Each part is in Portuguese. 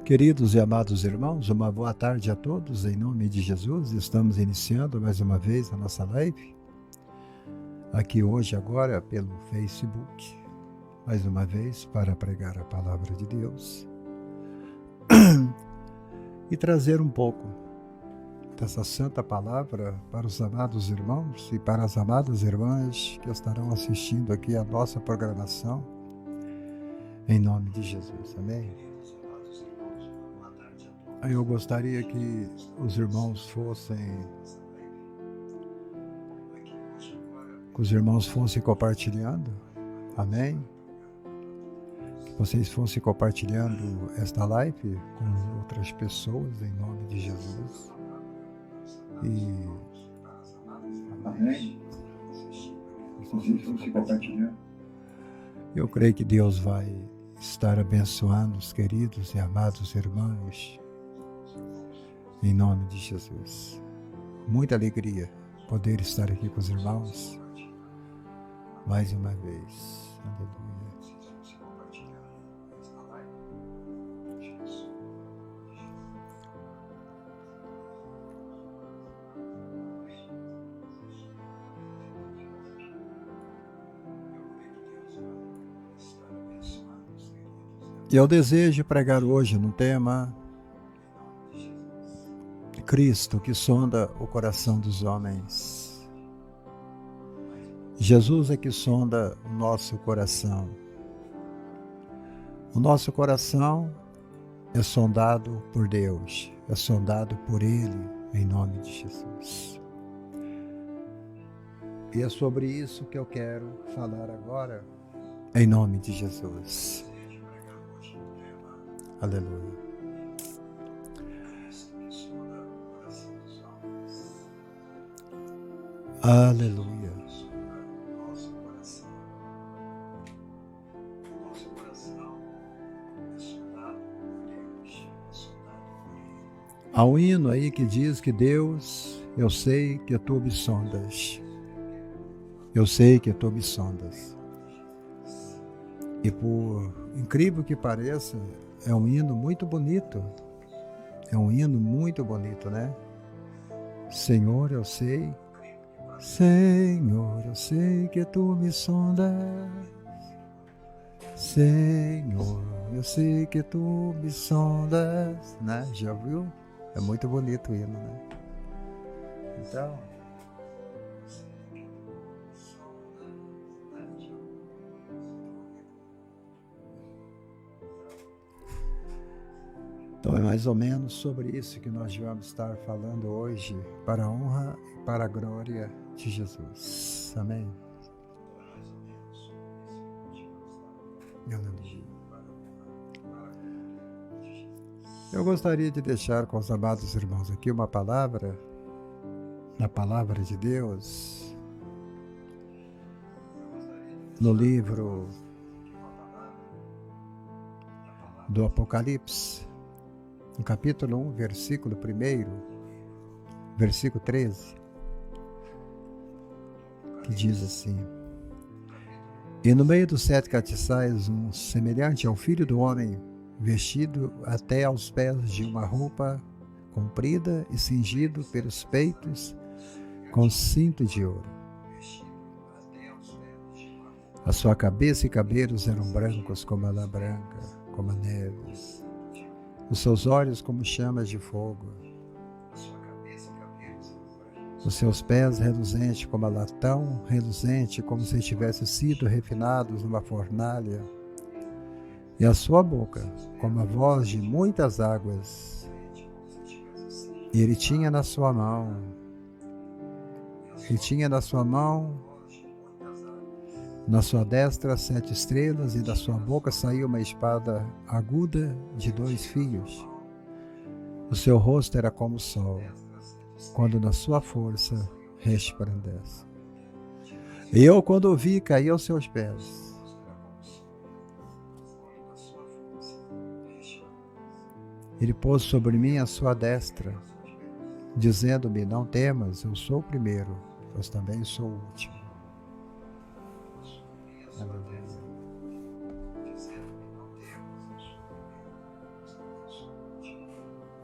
Queridos e amados irmãos, uma boa tarde a todos, em nome de Jesus. Estamos iniciando mais uma vez a nossa live, aqui hoje agora pelo Facebook, mais uma vez para pregar a palavra de Deus e trazer um pouco dessa santa palavra para os amados irmãos e para as amadas irmãs que estarão assistindo aqui a nossa programação, em nome de Jesus, amém? Eu gostaria que os irmãos fossem compartilhando, amém? Que vocês fossem compartilhando esta live com outras pessoas, em nome de Jesus. Amém? Que vocês fossem compartilhando. Eu creio que Deus vai estar abençoando os queridos e amados irmãos, em nome de Jesus. Muita alegria poder estar aqui com os irmãos mais uma vez. Aleluia. Eu desejo pregar hoje no tema Cristo que sonda o coração dos homens. Jesus é que sonda o nosso coração. O nosso coração é sondado por Deus, é sondado por Ele, em nome de Jesus. E é sobre isso que eu quero falar agora, em nome de Jesus. Aleluia. Aleluia. Há um hino aí que diz que Deus, eu sei que tu me sondas. Eu sei que tu me sondas. E por incrível que pareça, é um hino muito bonito. É um hino muito bonito, né? Senhor, eu sei. Senhor, eu sei que tu me sondas. Senhor, eu sei que tu me sondas, né? Já viu? É muito bonito o hino, né? Então é mais ou menos sobre isso que nós vamos estar falando hoje, para a honra e para a glória de Jesus. Amém? Aleluia. Eu gostaria de deixar com os amados irmãos aqui uma palavra, na palavra de Deus, no livro do Apocalipse, no capítulo 1, versículo 1, versículo 13, que diz assim: E no meio dos 7 castiçais, um semelhante ao Filho do Homem, vestido até aos pés de uma roupa comprida e cingido pelos peitos com cinto de ouro. A sua cabeça e cabelos eram brancos como a lã branca, como a neve. Os seus olhos como chamas de fogo. Os seus pés reluzentes como a latão, reluzente como se tivessem sido refinados numa fornalha. E a sua boca como a voz de muitas águas. E ele tinha na sua mão, na sua destra 7 estrelas, e da sua boca saiu uma espada aguda de 2 fios. O seu rosto era como o sol, quando na sua força resplandece. E eu, quando o vi, caí aos seus pés. Ele pôs sobre mim a sua destra, dizendo-me: não temas, eu sou o primeiro, mas também sou o último. Aleluia.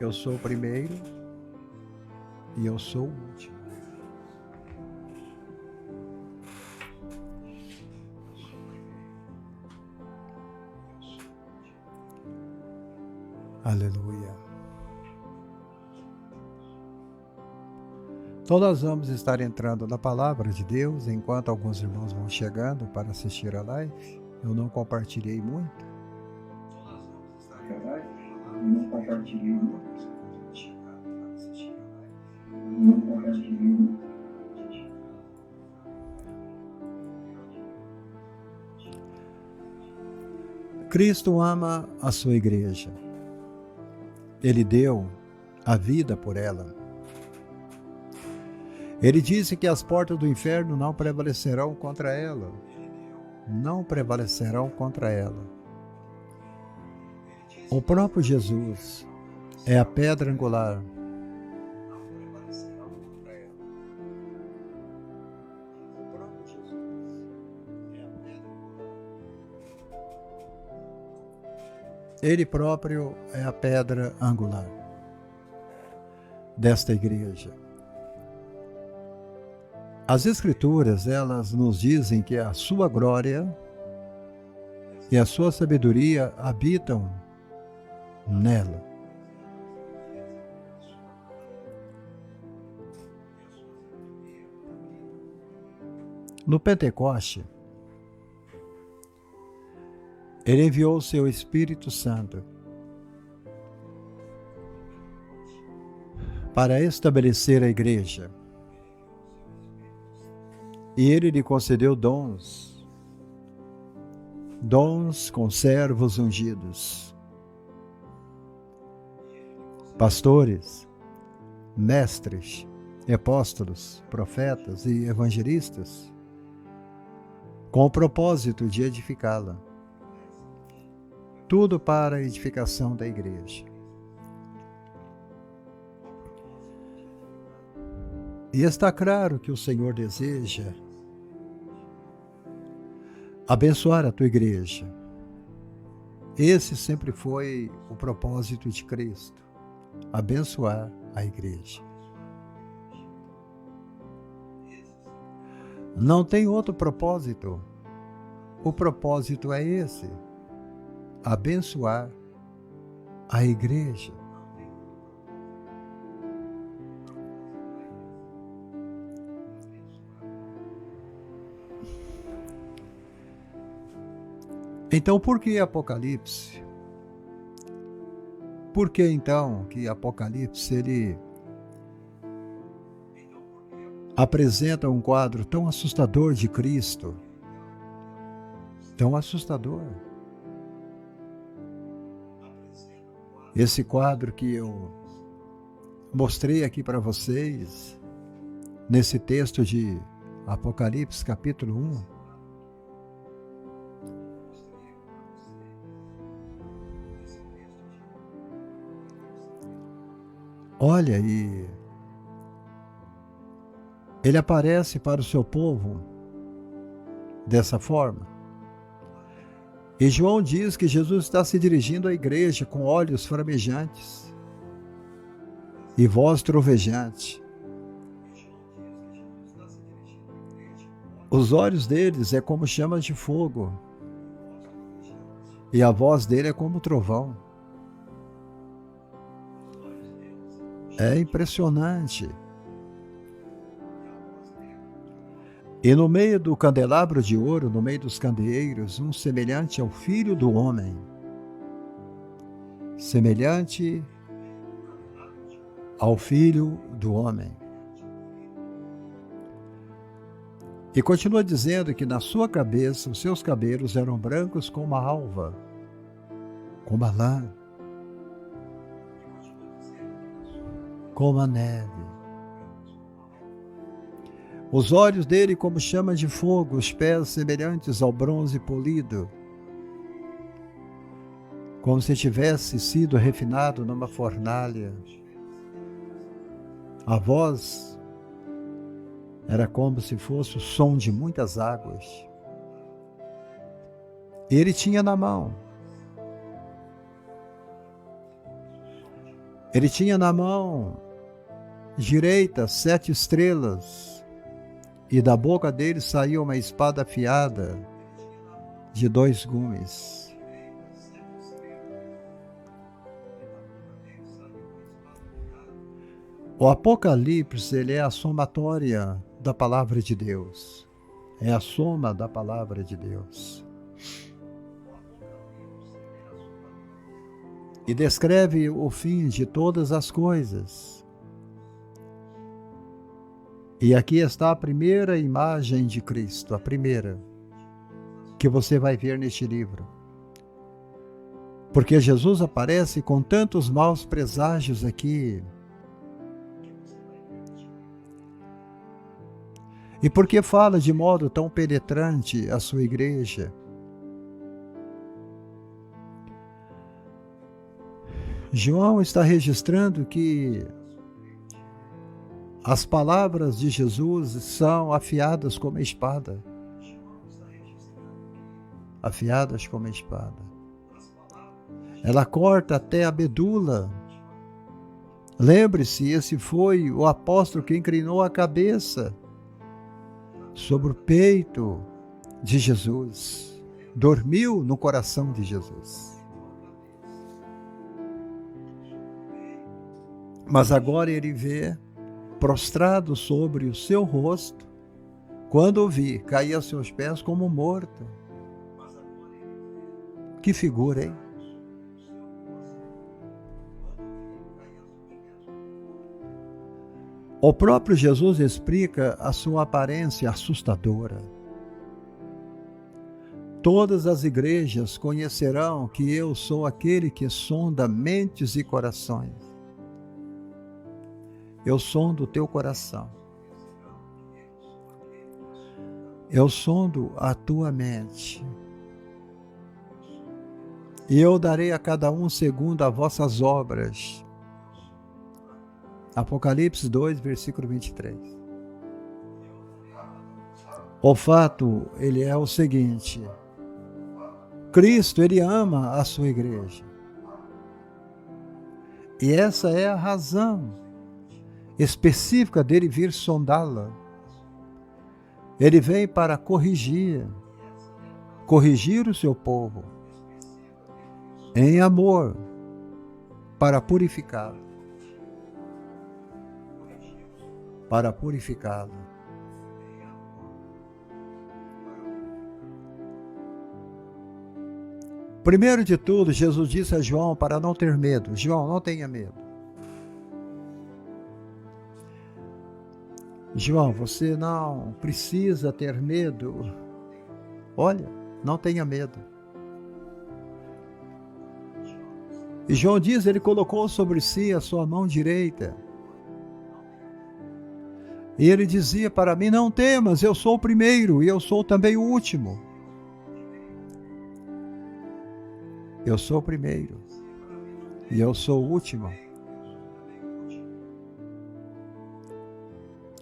Eu sou o primeiro e eu sou o último. Aleluia. Então nós vamos estar entrando na palavra de Deus enquanto alguns irmãos vão chegando para assistir a live. Eu não compartilhei muito. Cristo ama a sua igreja. Ele deu a vida por ela. Ele disse que as portas do inferno não prevalecerão contra ela. Não prevalecerão contra ela. O próprio Jesus é a pedra angular. Ele próprio é a pedra angular desta igreja. As Escrituras, elas nos dizem que a sua glória e a sua sabedoria habitam nela. No Pentecoste, Ele enviou o seu Espírito Santo para estabelecer a igreja. E Ele lhe concedeu dons com servos ungidos, pastores, mestres, apóstolos, profetas e evangelistas, com o propósito de edificá-la. Tudo para a edificação da igreja. E está claro que o Senhor deseja abençoar a tua igreja. Esse sempre foi o propósito de Cristo, abençoar a igreja. Não tem outro propósito. O propósito é esse, abençoar a igreja. Então, por que Apocalipse? Por que então que Apocalipse ele apresenta um quadro tão assustador de Cristo? Tão assustador. Esse quadro que eu mostrei aqui para vocês, nesse texto de Apocalipse capítulo 1, olha, e ele aparece para o seu povo dessa forma. E João diz que Jesus está se dirigindo à igreja com olhos flamejantes e voz trovejante. Os olhos deles é como chamas de fogo e a voz dele é como trovão. É impressionante. E no meio do candelabro de ouro, no meio dos candeeiros, um semelhante ao Filho do Homem. Semelhante ao Filho do Homem. E continua dizendo que na sua cabeça, os seus cabelos eram brancos como a alva, como a lã, como a neve. Os olhos dele como chamas de fogo, os pés semelhantes ao bronze polido, como se tivesse sido refinado numa fornalha. A voz era como se fosse o som de muitas águas. Ele tinha na mão Ele tinha na mão direita 7 estrelas, e da boca dele saía uma espada afiada de 2 gumes. O Apocalipse, ele é a somatória da palavra de Deus. É a soma da palavra de Deus. E descreve o fim de todas as coisas. E aqui está a primeira imagem de Cristo, a primeira, que você vai ver neste livro. Porque Jesus aparece com tantos maus preságios aqui. E por que fala de modo tão penetrante a sua igreja? João está registrando que as palavras de Jesus são afiadas como espada. Afiadas como espada. Ela corta até a medula. Lembre-se, esse foi o apóstolo que inclinou a cabeça sobre o peito de Jesus. Dormiu no coração de Jesus. Mas agora ele vê, prostrado sobre o seu rosto, quando o vi, caía aos seus pés como morto. Que figura, hein? O próprio Jesus explica a sua aparência assustadora. Todas as igrejas conhecerão que eu sou aquele que sonda mentes e corações. Eu sondo o teu coração. Eu sondo a tua mente. E eu darei a cada um segundo as vossas obras. Apocalipse 2, versículo 23. O fato, ele é o seguinte: Cristo, ele ama a sua igreja. E essa é a razão específica dele vir sondá-la. Ele vem para corrigir o seu povo em amor, para purificá-lo. Para purificá-lo. Primeiro de tudo, Jesus disse a João para não ter medo. João, não tenha medo. João, você não precisa ter medo. Olha, não tenha medo. E João diz, ele colocou sobre si a sua mão direita. E ele dizia para mim, não temas, eu sou o primeiro e eu sou também o último. Eu sou o primeiro e eu sou o último.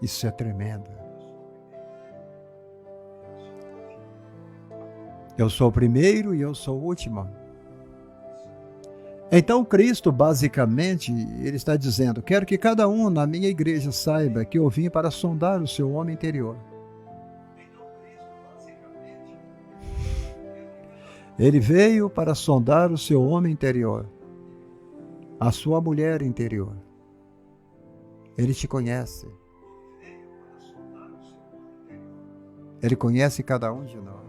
Isso é tremendo. Eu sou o primeiro e eu sou o último. Então Cristo, basicamente, ele está dizendo, quero que cada um na minha igreja saiba que eu vim para sondar o seu homem interior. Ele veio para sondar o seu homem interior, a sua mulher interior. Ele te conhece. Ele conhece cada um de nós.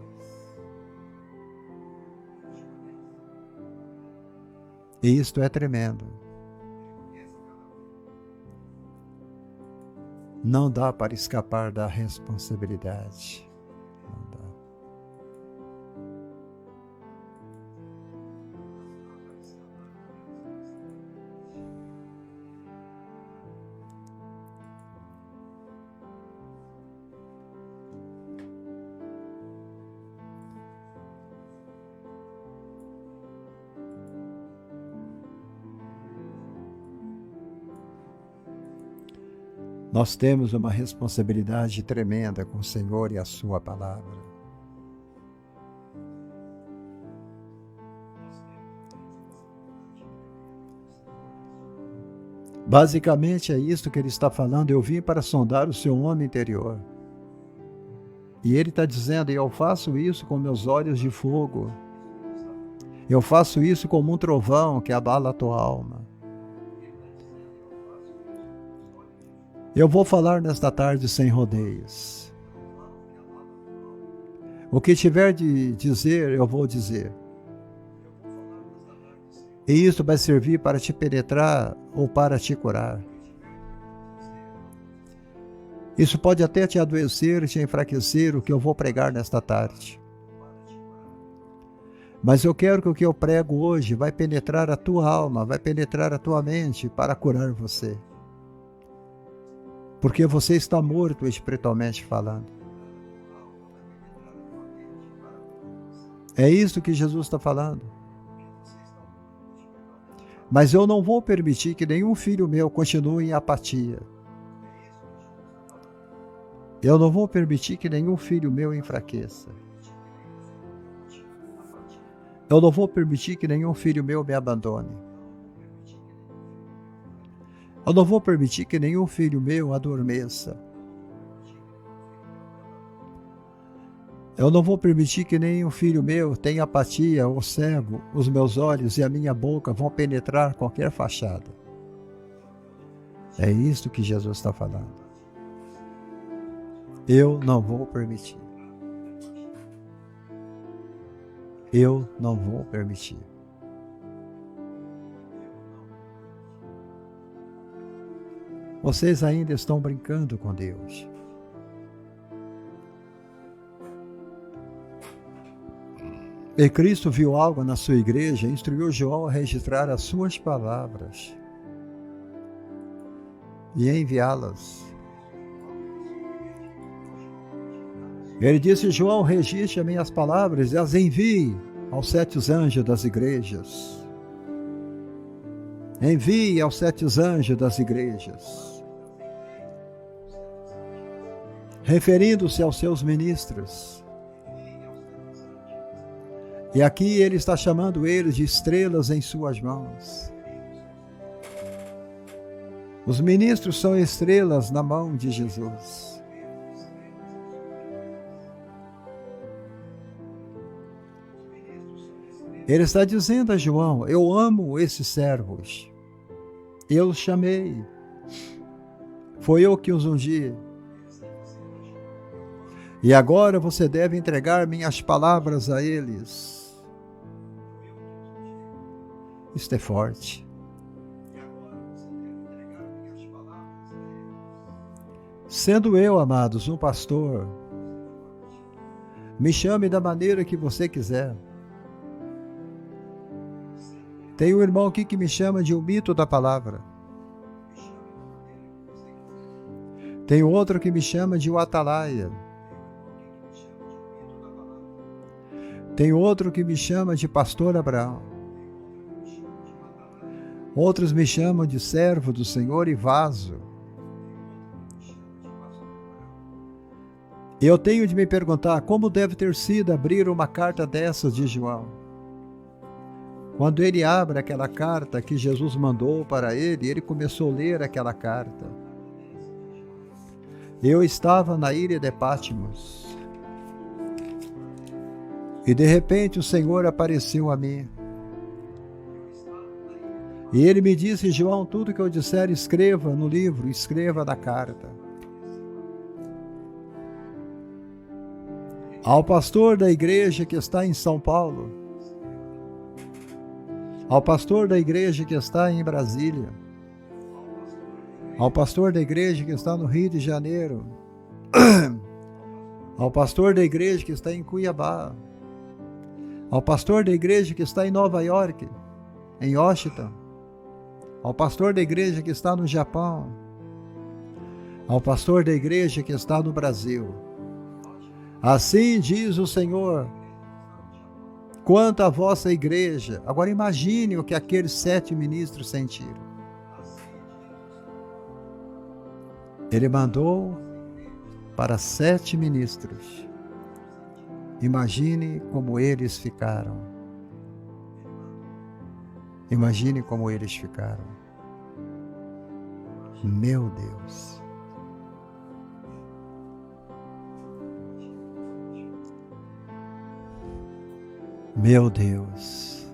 E isto é tremendo. Não dá para escapar da responsabilidade. Não dá. Nós temos uma responsabilidade tremenda com o Senhor e a sua palavra. Basicamente é isso que ele está falando. Eu vim para sondar o seu homem interior. E ele está dizendo, eu faço isso com meus olhos de fogo. Eu faço isso como um trovão que abala a tua alma. Eu vou falar nesta tarde sem rodeios. O que tiver de dizer, eu vou dizer. E isso vai servir para te penetrar ou para te curar. Isso pode até te adoecer, te enfraquecer, o que eu vou pregar nesta tarde. Mas eu quero que o que eu prego hoje vai penetrar a tua alma, vai penetrar a tua mente para curar você. Porque você está morto espiritualmente falando. É isso que Jesus está falando. Mas eu não vou permitir que nenhum filho meu continue em apatia. Eu não vou permitir que nenhum filho meu enfraqueça. Eu não vou permitir que nenhum filho meu me abandone. Eu não vou permitir que nenhum filho meu adormeça. Eu não vou permitir que nenhum filho meu tenha apatia ou cego. Os meus olhos e a minha boca vão penetrar qualquer fachada. É isso que Jesus está falando. Eu não vou permitir. Eu não vou permitir. Vocês ainda estão brincando com Deus. E Cristo viu algo na sua igreja e instruiu João a registrar as suas palavras e enviá-las. Ele disse, João, registre as minhas palavras e as envie aos 7 anjos das igrejas. Envie aos 7 anjos das igrejas. Referindo-se aos seus ministros. E aqui ele está chamando eles de estrelas em suas mãos. Os ministros são estrelas na mão de Jesus. Ele está dizendo a João, eu amo esses servos. Eu os chamei. Foi eu que os ungi. E agora você deve entregar minhas palavras a eles. Isto é forte. Sendo eu, amados, um pastor, me chame da maneira que você quiser. Tem um irmão aqui que me chama de o mito da palavra. Tem outro que me chama de o atalaia. Tem outro que me chama de pastor Abraão. Outros me chamam de servo do Senhor e vaso. Eu tenho de me perguntar como deve ter sido abrir uma carta dessas de João. Quando ele abre aquela carta que Jesus mandou para ele, ele começou a ler aquela carta. Eu estava na ilha de Patmos. E de repente o Senhor apareceu a mim. E ele me disse, João, tudo que eu disser, escreva no livro, escreva na carta. Ao pastor da igreja que está em São Paulo, ao pastor da igreja que está em Brasília, ao pastor da igreja que está no Rio de Janeiro, ao pastor da igreja que está em Cuiabá, ao pastor da igreja que está em Nova York, em Washington, ao pastor da igreja que está no Japão, ao pastor da igreja que está no Brasil. Assim diz o Senhor, quanto à vossa igreja. Agora imagine o que aqueles 7 ministros sentiram. Ele mandou para 7 ministros. Imagine como eles ficaram. Imagine como eles ficaram. Meu Deus. Meu Deus.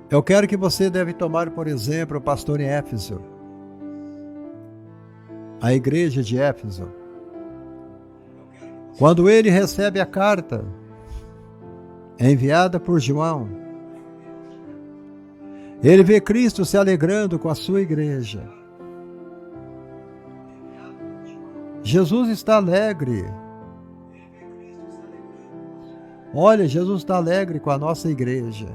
Eu quero que você deve tomar, por exemplo, o pastor em Éfeso. A igreja de Éfeso. Quando ele recebe a carta enviada por João, ele vê Cristo se alegrando com a sua igreja. Jesus está alegre. Olha, Jesus está alegre com a nossa igreja.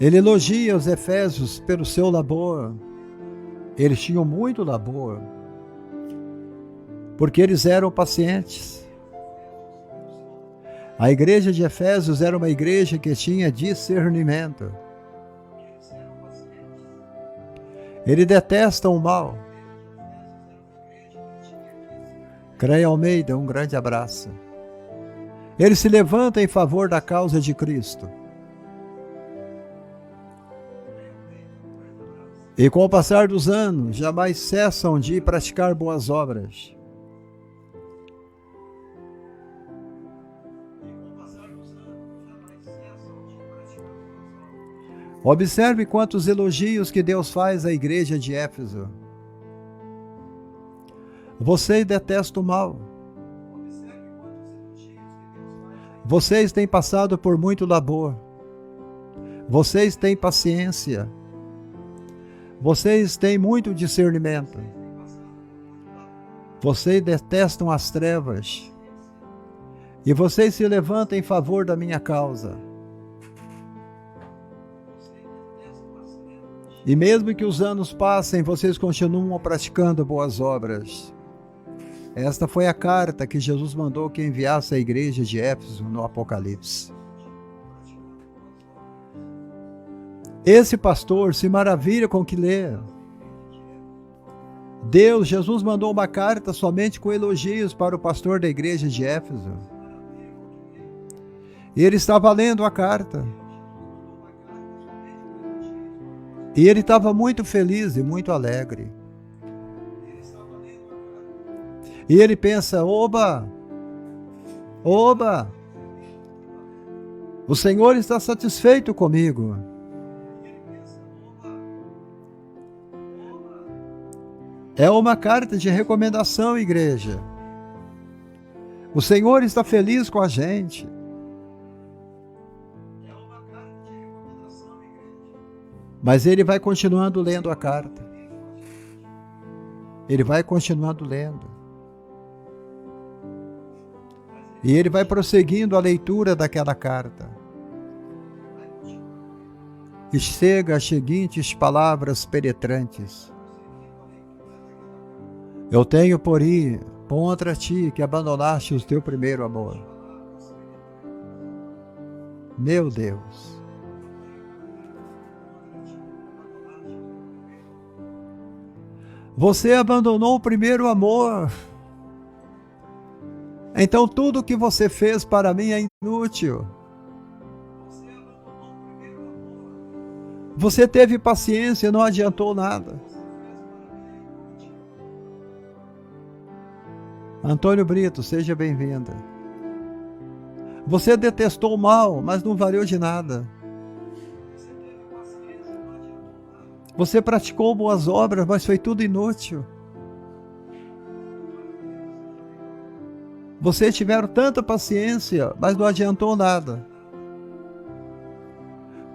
Ele elogia os efésios pelo seu labor. Eles tinham muito labor, porque eles eram pacientes. A igreja de Efésios era uma igreja que tinha discernimento. Ele detesta o mal. Creia Almeida, um grande abraço. Ele se levanta em favor da causa de Cristo. E com o passar dos anos, jamais cessam de praticar boas obras. Observe quantos elogios que Deus faz à igreja de Éfeso. Vocês detestam o mal. Vocês têm passado por muito labor. Vocês têm paciência. Vocês têm muito discernimento. Vocês detestam as trevas. E vocês se levantam em favor da minha causa. E mesmo que os anos passem, vocês continuam praticando boas obras. Esta foi a carta que Jesus mandou que enviasse à igreja de Éfeso no Apocalipse. Esse pastor se maravilha com o que lê. Jesus mandou uma carta somente com elogios para o pastor da igreja de Éfeso. E ele estava lendo a carta. E ele estava muito feliz e muito alegre. E ele pensa, oba, o Senhor está satisfeito comigo. É uma carta de recomendação, igreja. O Senhor está feliz com a gente. Mas ele vai continuando lendo a carta. Ele vai continuando lendo. E ele vai prosseguindo a leitura daquela carta. E chega às seguintes palavras penetrantes. Eu tenho, porém, contra ti que abandonaste o teu primeiro amor. Meu Deus. Você abandonou o primeiro amor. Então tudo o que você fez para mim é inútil. Você teve paciência e não adiantou nada. Antônio Brito, seja bem-vinda. Você detestou o mal, mas não valeu de nada. Você praticou boas obras, mas foi tudo inútil. Vocês tiveram tanta paciência, mas não adiantou nada.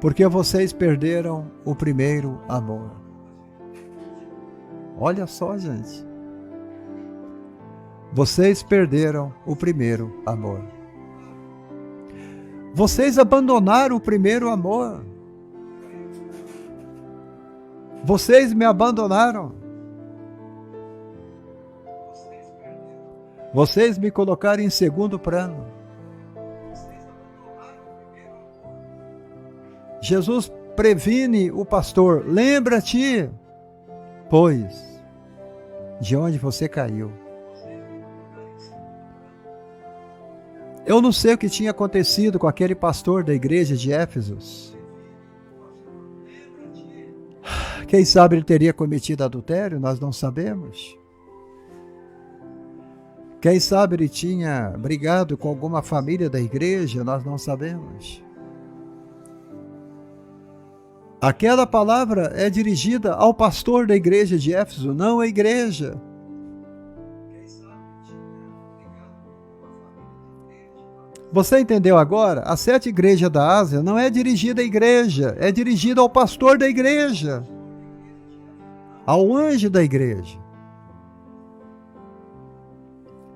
Porque vocês perderam o primeiro amor. Olha só, gente. Vocês perderam o primeiro amor. Vocês abandonaram o primeiro amor. Vocês me abandonaram. Vocês me colocaram em segundo plano. Jesus previne o pastor. Lembra-te, pois, de onde você caiu. Eu não sei o que tinha acontecido com aquele pastor da igreja de Éfeso. Quem sabe ele teria cometido adultério, nós não sabemos. Quem sabe ele tinha brigado com alguma família da igreja, nós não sabemos. Aquela palavra é dirigida ao pastor da igreja de Éfeso, não à igreja. Você entendeu agora? A 7 igrejas da Ásia não é dirigida à igreja, é dirigida ao pastor da igreja, ao anjo da igreja.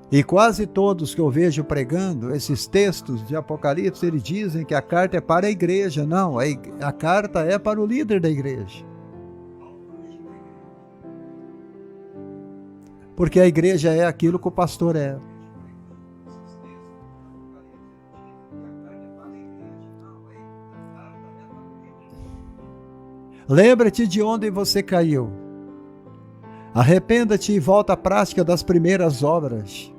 E quase todos que eu vejo pregando esses textos de Apocalipse, eles dizem que a carta é para a igreja. Não, a carta é para o líder da igreja. Porque a igreja é aquilo que o pastor é. Lembra-te de onde você caiu. Arrependa-te e volta à prática das primeiras obras.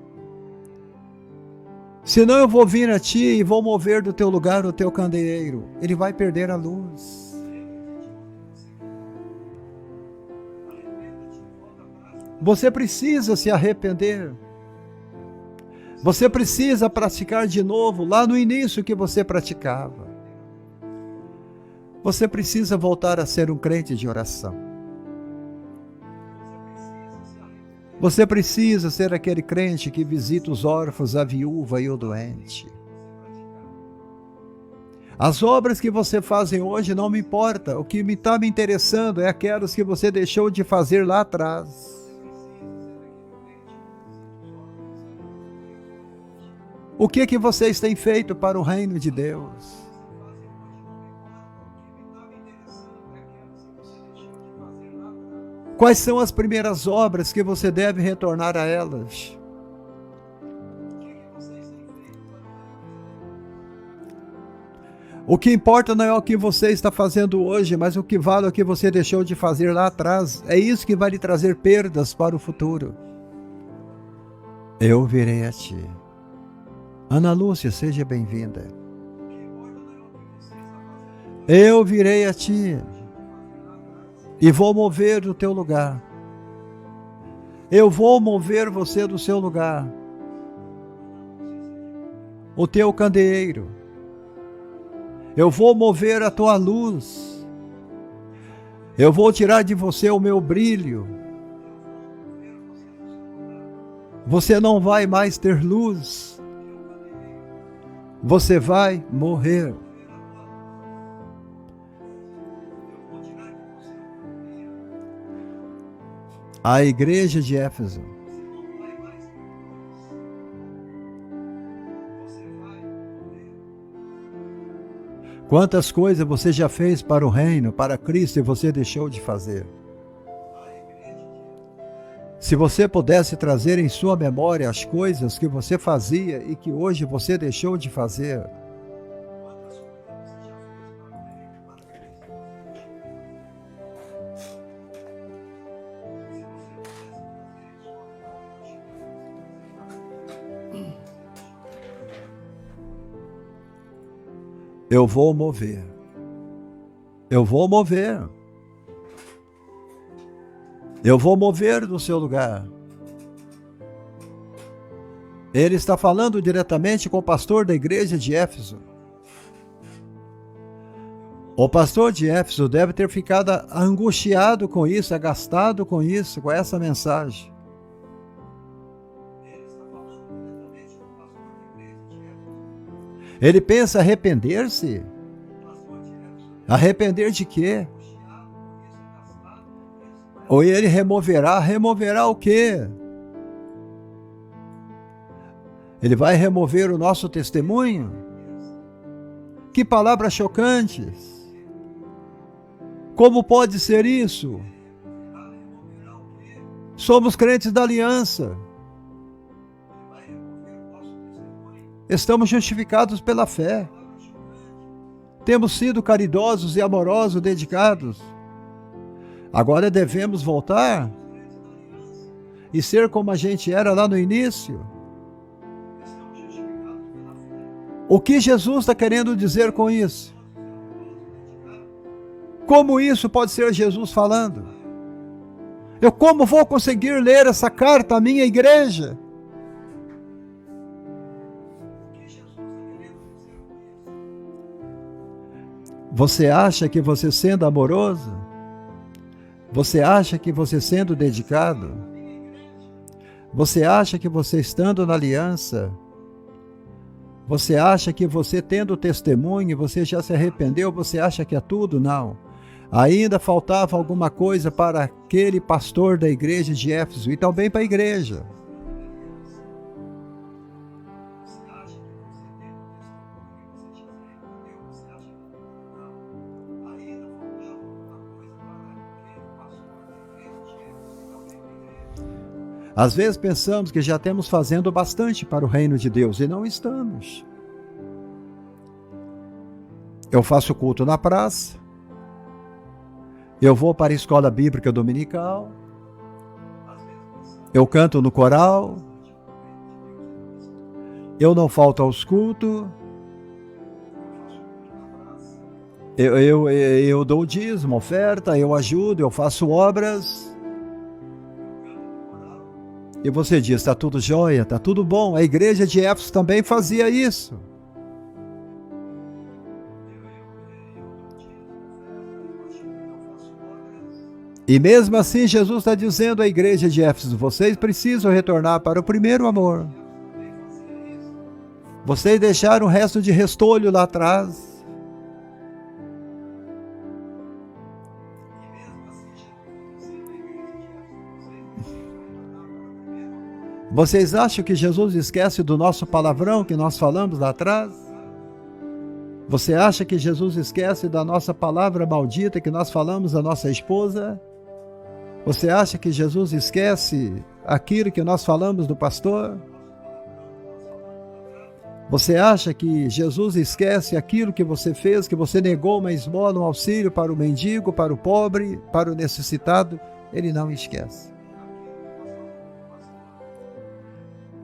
Senão eu vou vir a ti e vou mover do teu lugar o teu candeeiro. Ele vai perder a luz. Você precisa se arrepender. Você precisa praticar de novo lá no início que você praticava. Você precisa voltar a ser um crente de oração. Você precisa ser aquele crente que visita os órfãos, a viúva e o doente. As obras que você faz hoje não me importa. O que está me interessando é aquelas que você deixou de fazer lá atrás. O que vocês têm feito para o reino de Deus? Quais são as primeiras obras que você deve retornar a elas? O que importa não é o que você está fazendo hoje, mas o que vale é o que você deixou de fazer lá atrás. É isso que vai lhe trazer perdas para o futuro. Eu virei a ti. Ana Lúcia, seja bem-vinda. Eu virei a ti. E vou mover do teu lugar. Eu vou mover você do seu lugar. O teu candeeiro. Eu vou mover a tua luz. Eu vou tirar de você o meu brilho. Você não vai mais ter luz. Você vai morrer. A igreja de Éfeso. Quantas coisas você já fez para o reino, para Cristo, e você deixou de fazer? Se você pudesse trazer em sua memória as coisas que você fazia e que hoje você deixou de fazer. Eu vou mover. Eu vou mover. Eu vou mover do seu lugar. Ele está falando diretamente com o pastor da igreja de Éfeso. O pastor de Éfeso deve ter ficado angustiado com isso, agastado com isso, com essa mensagem. Ele pensa arrepender-se? Arrepender de quê? Ou ele removerá? Removerá o quê? Ele vai remover o nosso testemunho? Que palavras chocantes! Como pode ser isso? Somos crentes da aliança. Estamos justificados pela fé. Temos sido caridosos e amorosos, dedicados. Agora devemos voltar e ser como a gente era lá no início. O que Jesus está querendo dizer com isso? Como isso pode ser Jesus falando? Eu como vou conseguir ler essa carta à minha igreja? Você acha que você sendo amoroso? Você acha que você sendo dedicado? Você acha que você estando na aliança? Você acha que você tendo testemunho, você já se arrependeu? Você acha que é tudo? Não. Ainda faltava alguma coisa para aquele pastor da igreja de Éfeso e também para a igreja. Às vezes pensamos que já estamos fazendo bastante para o reino de Deus e não estamos. Eu faço culto na praça, eu vou para a escola bíblica dominical, eu canto no coral, eu não falto aos cultos, eu dou dízimo, oferta, eu ajudo, eu faço obras. E você diz, está tudo jóia, está tudo bom. A igreja de Éfeso também fazia isso. E mesmo assim Jesus está dizendo à igreja de Éfeso, vocês precisam retornar para o primeiro amor. Vocês deixaram o resto de restolho lá atrás. Vocês acham que Jesus esquece do nosso palavrão que nós falamos lá atrás? Você acha que Jesus esquece da nossa palavra maldita que nós falamos à nossa esposa? Você acha que Jesus esquece aquilo que nós falamos do pastor? Você acha que Jesus esquece aquilo que você fez, que você negou uma esmola, um auxílio para o mendigo, para o pobre, para o necessitado? Ele não esquece.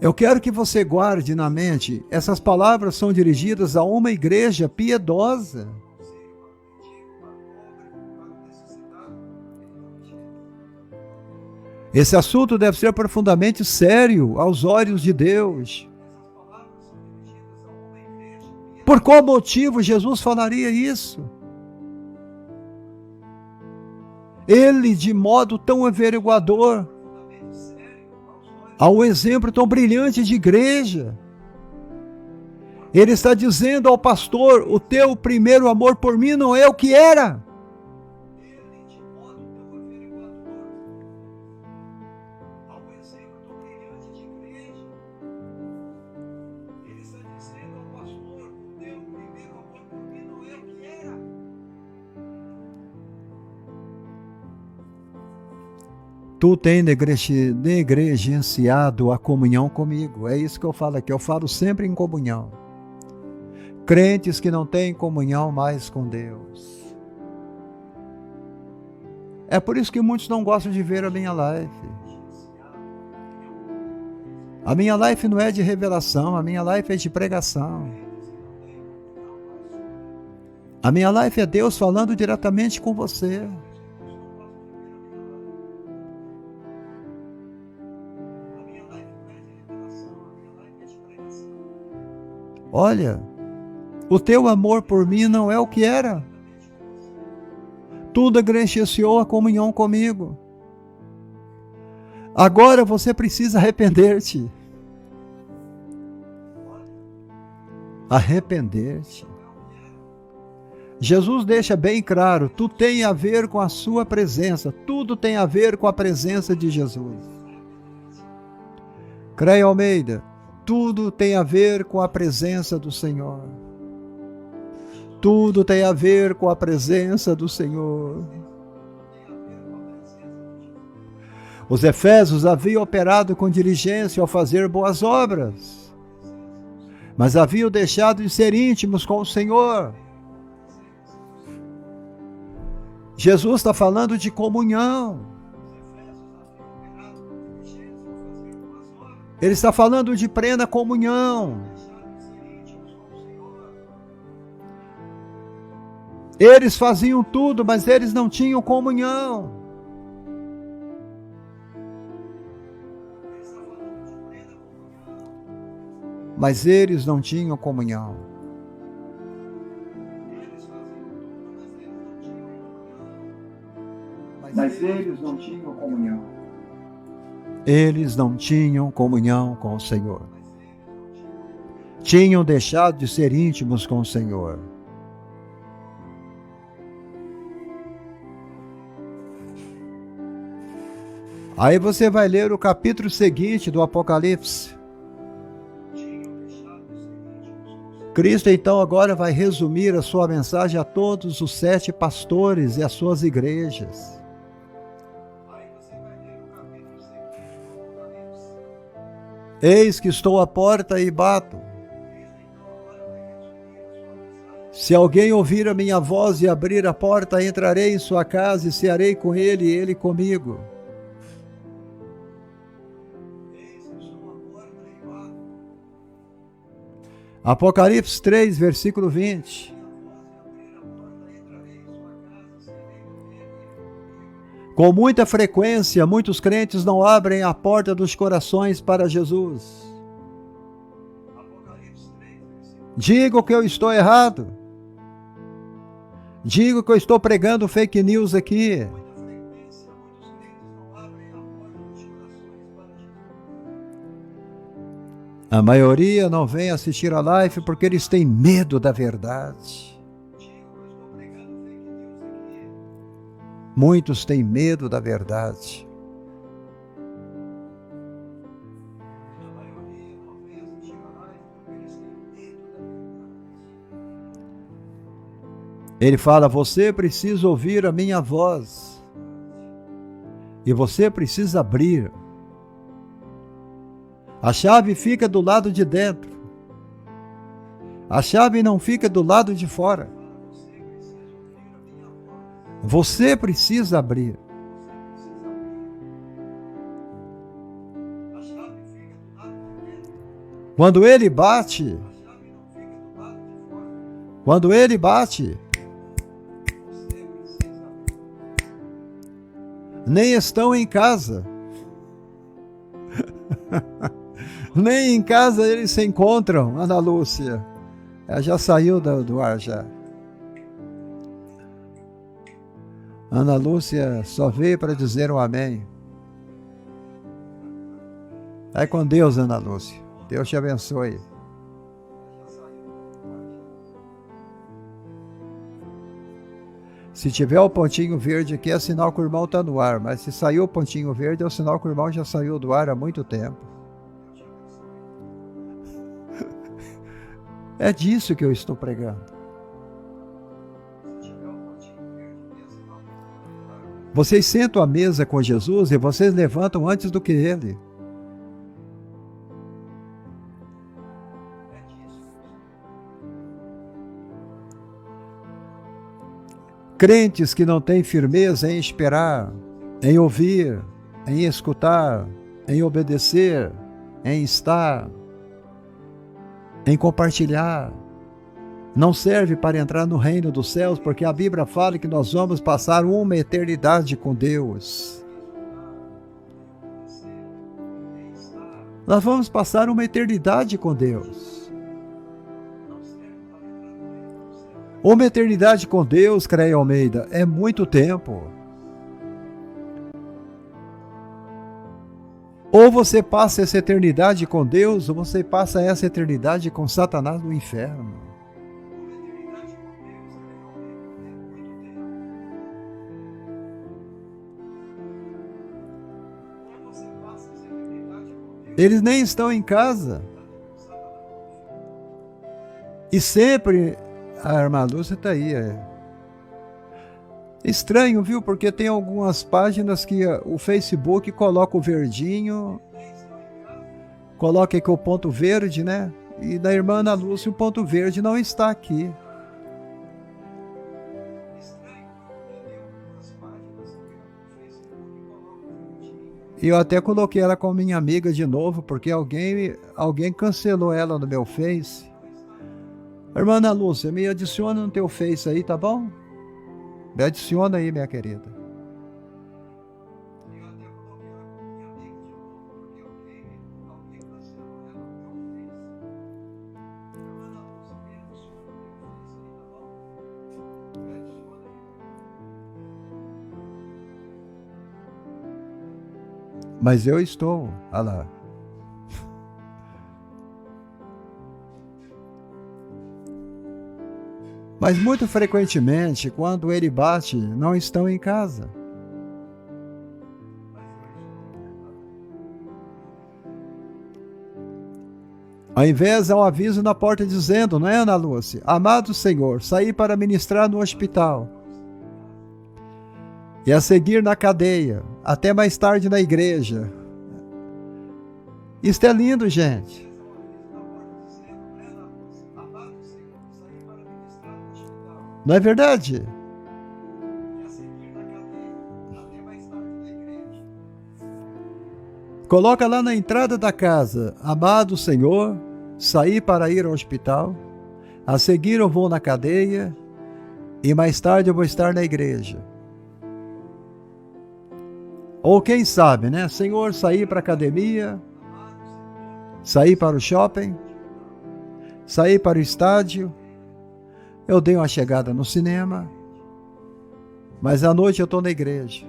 Eu quero que você guarde na mente, essas palavras são dirigidas a uma igreja piedosa. Esse assunto deve ser profundamente sério aos olhos de Deus. Por qual motivo Jesus falaria isso? Ele, de modo tão averiguador, há um exemplo tão brilhante de igreja. Ele está dizendo ao pastor, o teu primeiro amor por mim não é o que era. Tu tem negligenciado a comunhão comigo. É isso que eu falo aqui. Eu falo sempre em comunhão. Crentes que não têm comunhão mais com Deus. É por isso que muitos não gostam de ver a minha live. A minha live não é de revelação, a minha live é de pregação. A minha live é Deus falando diretamente com você. Olha, o teu amor por mim não é o que era. Tu negligenciou a comunhão comigo. Agora você precisa arrepender-te. Arrepender-te. Jesus deixa bem claro, tudo tem a ver com a sua presença. Tudo tem a ver com a presença de Jesus. Creia Almeida. Tudo tem a ver com a presença do Senhor. Tudo tem a ver com a presença do Senhor. Os efésios haviam operado com diligência ao fazer boas obras, mas haviam deixado de ser íntimos com o Senhor. Jesus está falando de comunhão. Ele está falando de plena comunhão. Eles faziam tudo, mas eles não tinham comunhão. Mas eles não tinham comunhão. Mas eles não tinham comunhão. Eles não tinham comunhão com o Senhor. Tinham deixado de ser íntimos com o Senhor. Aí você vai ler o capítulo seguinte do Apocalipse. Cristo então agora vai resumir a sua mensagem a todos os 7 pastores e as suas igrejas. Eis que estou à porta e bato. Se alguém ouvir a minha voz e abrir a porta, entrarei em sua casa e cearei com ele e ele comigo. Apocalipse 3, versículo 20. Com muita frequência, muitos crentes não abrem a porta dos corações para Jesus. Digo que eu estou errado. Digo que eu estou pregando fake news aqui. A maioria não vem assistir a live porque eles têm medo da verdade. Muitos têm medo da verdade. Ele fala, você precisa ouvir a minha voz. E você precisa abrir. A chave fica do lado de dentro. A chave não fica do lado de fora. Você precisa abrir. Quando ele bate, nem estão em casa. Nem em casa eles se encontram, Ana Lúcia. Ela já saiu do ar já. Ana Lúcia só veio para dizer um amém. Vai com Deus, Ana Lúcia. Deus te abençoe. Se tiver o pontinho verde aqui, é sinal que o irmão está no ar. Mas se saiu o pontinho verde, é o sinal que o irmão já saiu do ar há muito tempo. É disso que eu estou pregando. Vocês sentam à mesa com Jesus e vocês levantam antes do que ele. Crentes que não têm firmeza em esperar, em ouvir, em escutar, em obedecer, em estar, em compartilhar, não serve para entrar no reino dos céus, porque a Bíblia fala que nós vamos passar uma eternidade com Deus. Nós vamos passar uma eternidade com Deus. Uma eternidade com Deus, Creia Almeida, é muito tempo. Ou você passa essa eternidade com Deus, ou você passa essa eternidade com Satanás no inferno. Eles nem estão em casa. E sempre... A irmã Lúcia está aí. Estranho, viu? Porque tem algumas páginas que o Facebook coloca o verdinho, coloca aqui o ponto verde, né? E da irmã Ana Lúcia o ponto verde não está aqui. E eu até coloquei ela como minha amiga de novo, porque alguém cancelou ela no meu Face. Irmã Ana Lúcia, me adiciona no teu Face aí, tá bom? Me adiciona aí, minha querida. Mas eu estou, olha lá. Mas muito frequentemente, quando ele bate, não estão em casa. Ao invés, há um aviso na porta dizendo, não é, Ana Lúcia? Amado Senhor, saí para ministrar no hospital. E a seguir na cadeia, até mais tarde na igreja. Isso é lindo, gente. Não é verdade? Coloca lá na entrada da casa, amado Senhor, saí para ir ao hospital, a seguir eu vou na cadeia e mais tarde eu vou estar na igreja. Ou quem sabe, né? Senhor, saí para a academia, saí para o shopping, saí para o estádio, eu dei uma chegada no cinema, mas à noite eu estou na igreja.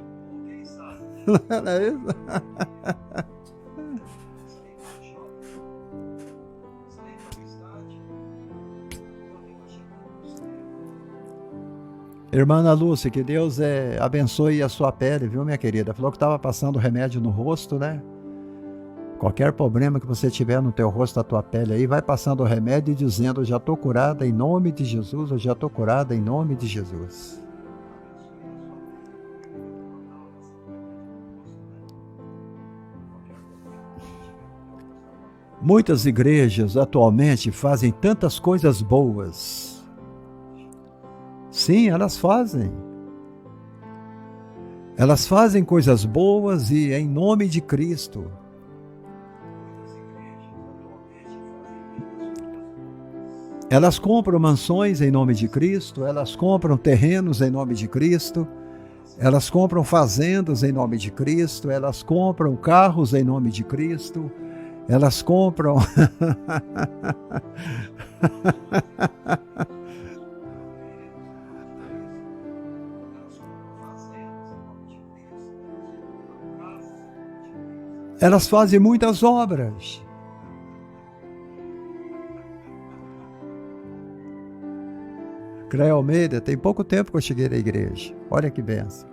Não é isso? Irmã Ana Lúcia, que Deus abençoe a sua pele, viu, minha querida? Falou que estava passando remédio no rosto, né? Qualquer problema que você tiver no teu rosto, na tua pele aí, vai passando o remédio e dizendo, eu já estou curada em nome de Jesus, eu já estou curada em nome de Jesus. Muitas igrejas atualmente fazem tantas coisas boas. Sim, elas fazem. Elas fazem coisas boas e em nome de Cristo. Elas compram mansões em nome de Cristo, elas compram terrenos em nome de Cristo, elas compram fazendas em nome de Cristo, elas compram carros em nome de Cristo, elas compram... Elas fazem muitas obras. Cleia Almeida, tem pouco tempo que eu cheguei na igreja. Olha que benção.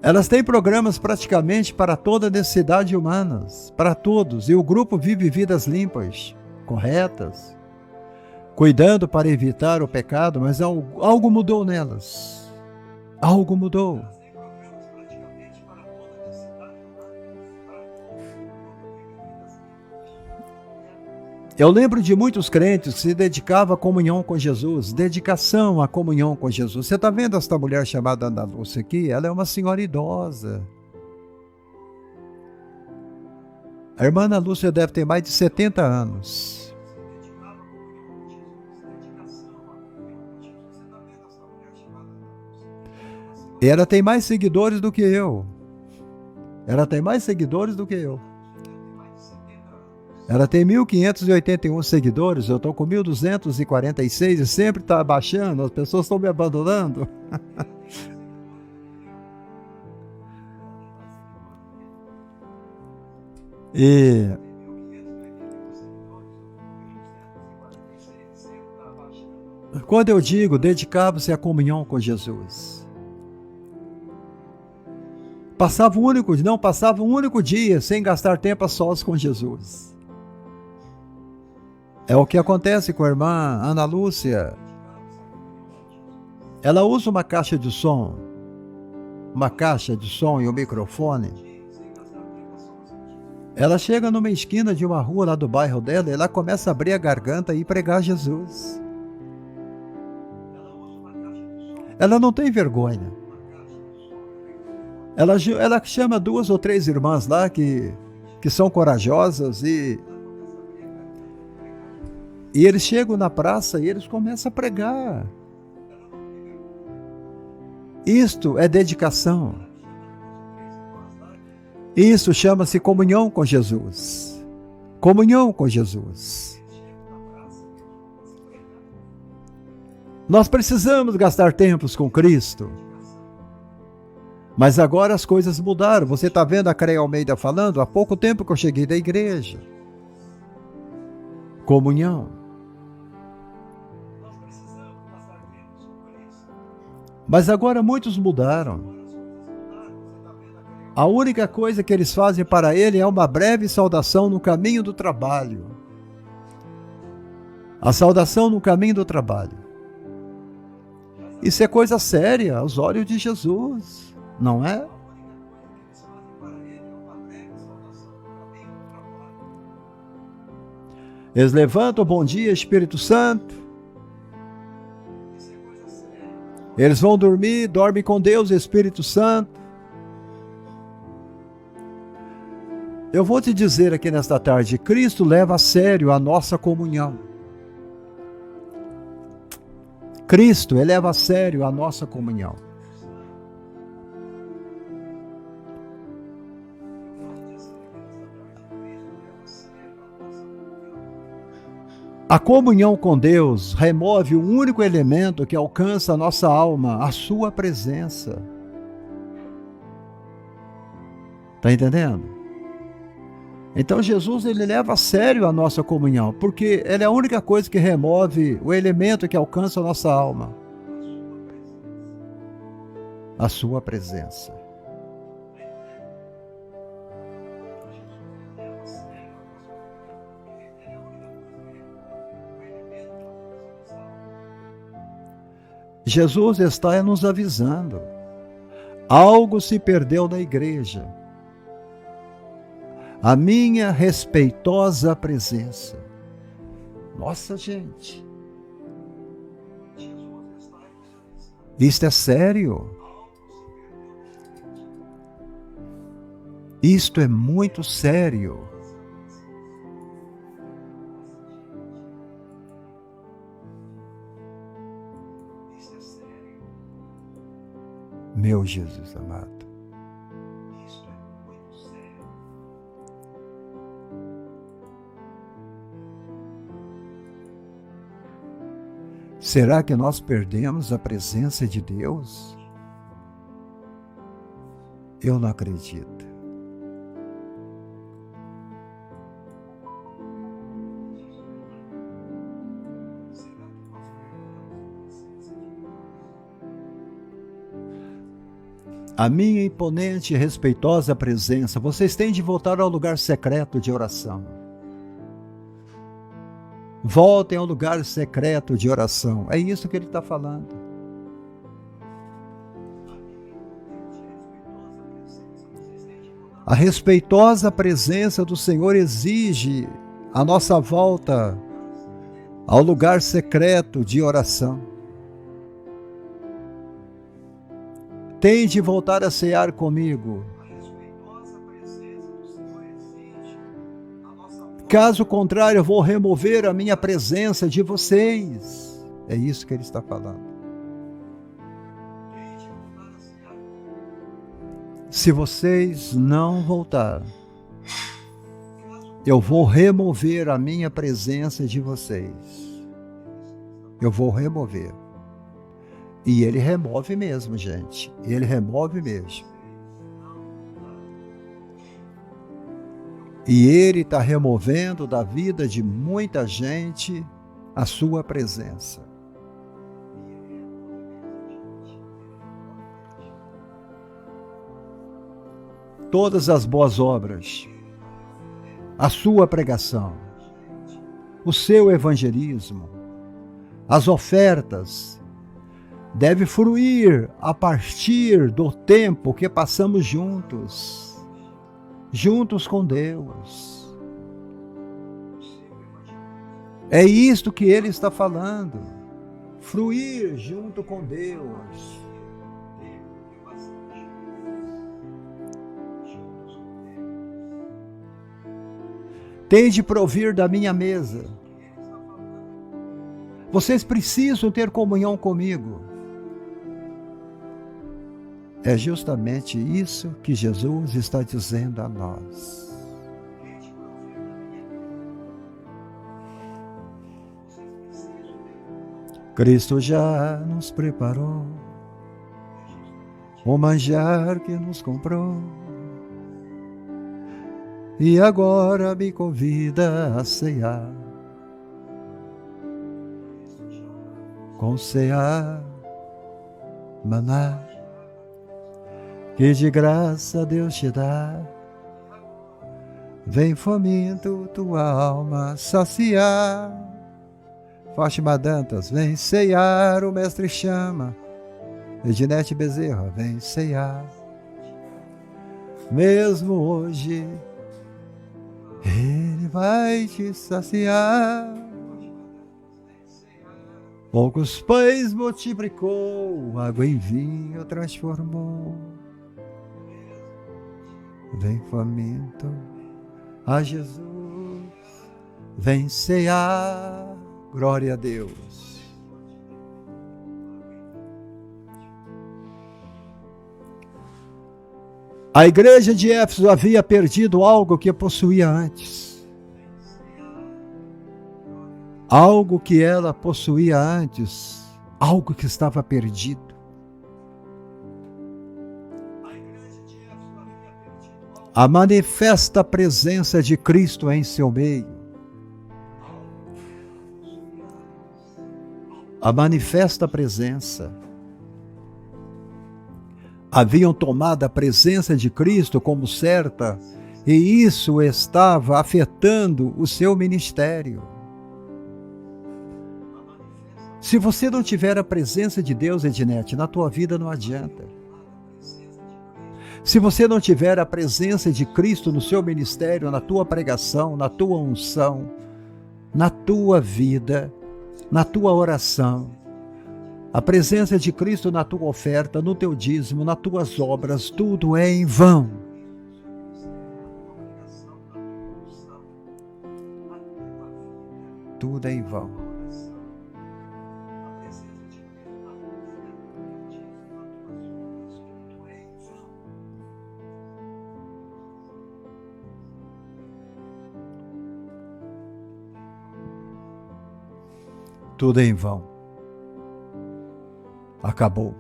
Elas têm programas praticamente para toda a necessidade humana, para todos. E o grupo vive vidas limpas, corretas, cuidando para evitar o pecado, mas algo mudou nelas. Algo mudou. Eu lembro de muitos crentes que se dedicavam à comunhão com Jesus, dedicação à comunhão com Jesus. Você está vendo esta mulher chamada Ana Lúcia aqui? Ela é uma senhora idosa. A irmã Ana Lúcia deve ter mais de 70 anos. E ela tem mais seguidores do que eu. Ela tem mais seguidores do que eu. Ela tem 1.581 seguidores, eu estou com 1.246 e sempre está abaixando, as pessoas estão me abandonando. E quando eu digo dedicava-se à comunhão com Jesus, não passava um único dia sem gastar tempo a sós com Jesus. É o que acontece com a irmã Ana Lúcia. Ela usa uma caixa de som e um microfone. Ela chega numa esquina de uma rua lá do bairro dela e ela começa a abrir a garganta e pregar Jesus. Ela não tem vergonha. Ela chama 2 ou 3 irmãs lá que são corajosas e eles chegam na praça e eles começam a pregar. Isto é dedicação. Isso chama-se comunhão com Jesus. Comunhão com Jesus. Nós precisamos gastar tempos com Cristo. Mas agora as coisas mudaram. Você está vendo a Creia Almeida falando? Há pouco tempo que eu cheguei da igreja. Comunhão. Mas agora muitos mudaram. A única coisa que eles fazem para ele é uma breve saudação no caminho do trabalho. A saudação no caminho do trabalho. Isso é coisa séria aos olhos de Jesus, não é? Eles levantam, bom dia, Espírito Santo. Eles vão dormir, dormem com Deus, Espírito Santo. Eu vou te dizer aqui nesta tarde, Cristo leva a sério a nossa comunhão. Cristo eleva a sério a nossa comunhão. A comunhão com Deus remove o único elemento que alcança a nossa alma, a sua presença. Está entendendo? Então Jesus ele leva a sério a nossa comunhão, porque ele é a única coisa que remove o elemento que alcança a nossa alma. A sua presença. Jesus está nos avisando. Algo se perdeu na igreja. A minha respeitosa presença. Nossa, gente. Isto é sério. Isto é muito sério. Meu Jesus amado. Será que nós perdemos a presença de Deus? Eu não acredito. A minha imponente e respeitosa presença, vocês têm de voltar ao lugar secreto de oração. Voltem ao lugar secreto de oração. É isso que ele está falando. A respeitosa presença do Senhor exige a nossa volta ao lugar secreto de oração. Tem de voltar a cear comigo. Caso contrário, eu vou remover a minha presença de vocês. É isso que ele está falando. Se vocês não voltarem, eu vou remover a minha presença de vocês. Eu vou remover. E ele remove mesmo, gente. Ele remove mesmo. E ele está removendo da vida de muita gente a sua presença. Todas as boas obras, a sua pregação, o seu evangelismo, as ofertas, deve fruir a partir do tempo que passamos juntos com Deus. É isto que ele está falando. Fruir junto com Deus. Tem de provir da minha mesa. Vocês precisam ter comunhão comigo. É justamente isso que Jesus está dizendo a nós. Cristo já nos preparou o manjar que nos comprou, e agora me convida a ceiar. Com cear, maná, que de graça Deus te dá. Vem faminto tua alma saciar. Fátima Dantas, vem ceiar, o mestre chama. Edinete Bezerra, vem ceiar. Mesmo hoje, Ele vai te saciar. Poucos pães multiplicou, água em vinho transformou. Vem faminto a Jesus, vem cear. Glória a Deus. A igreja de Éfeso havia perdido algo que possuía antes. Algo que ela possuía antes. Algo que estava perdido. A manifesta presença de Cristo em seu meio. A manifesta presença. Haviam tomado a presença de Cristo como certa, e isso estava afetando o seu ministério. Se você não tiver a presença de Deus, Edinete, na tua vida não adianta. Se você não tiver a presença de Cristo no seu ministério, na tua pregação, na tua unção, na tua vida, na tua oração, a presença de Cristo na tua oferta, no teu dízimo, nas tuas obras, tudo é em vão. Tudo é em vão. Tudo é em vão. Acabou.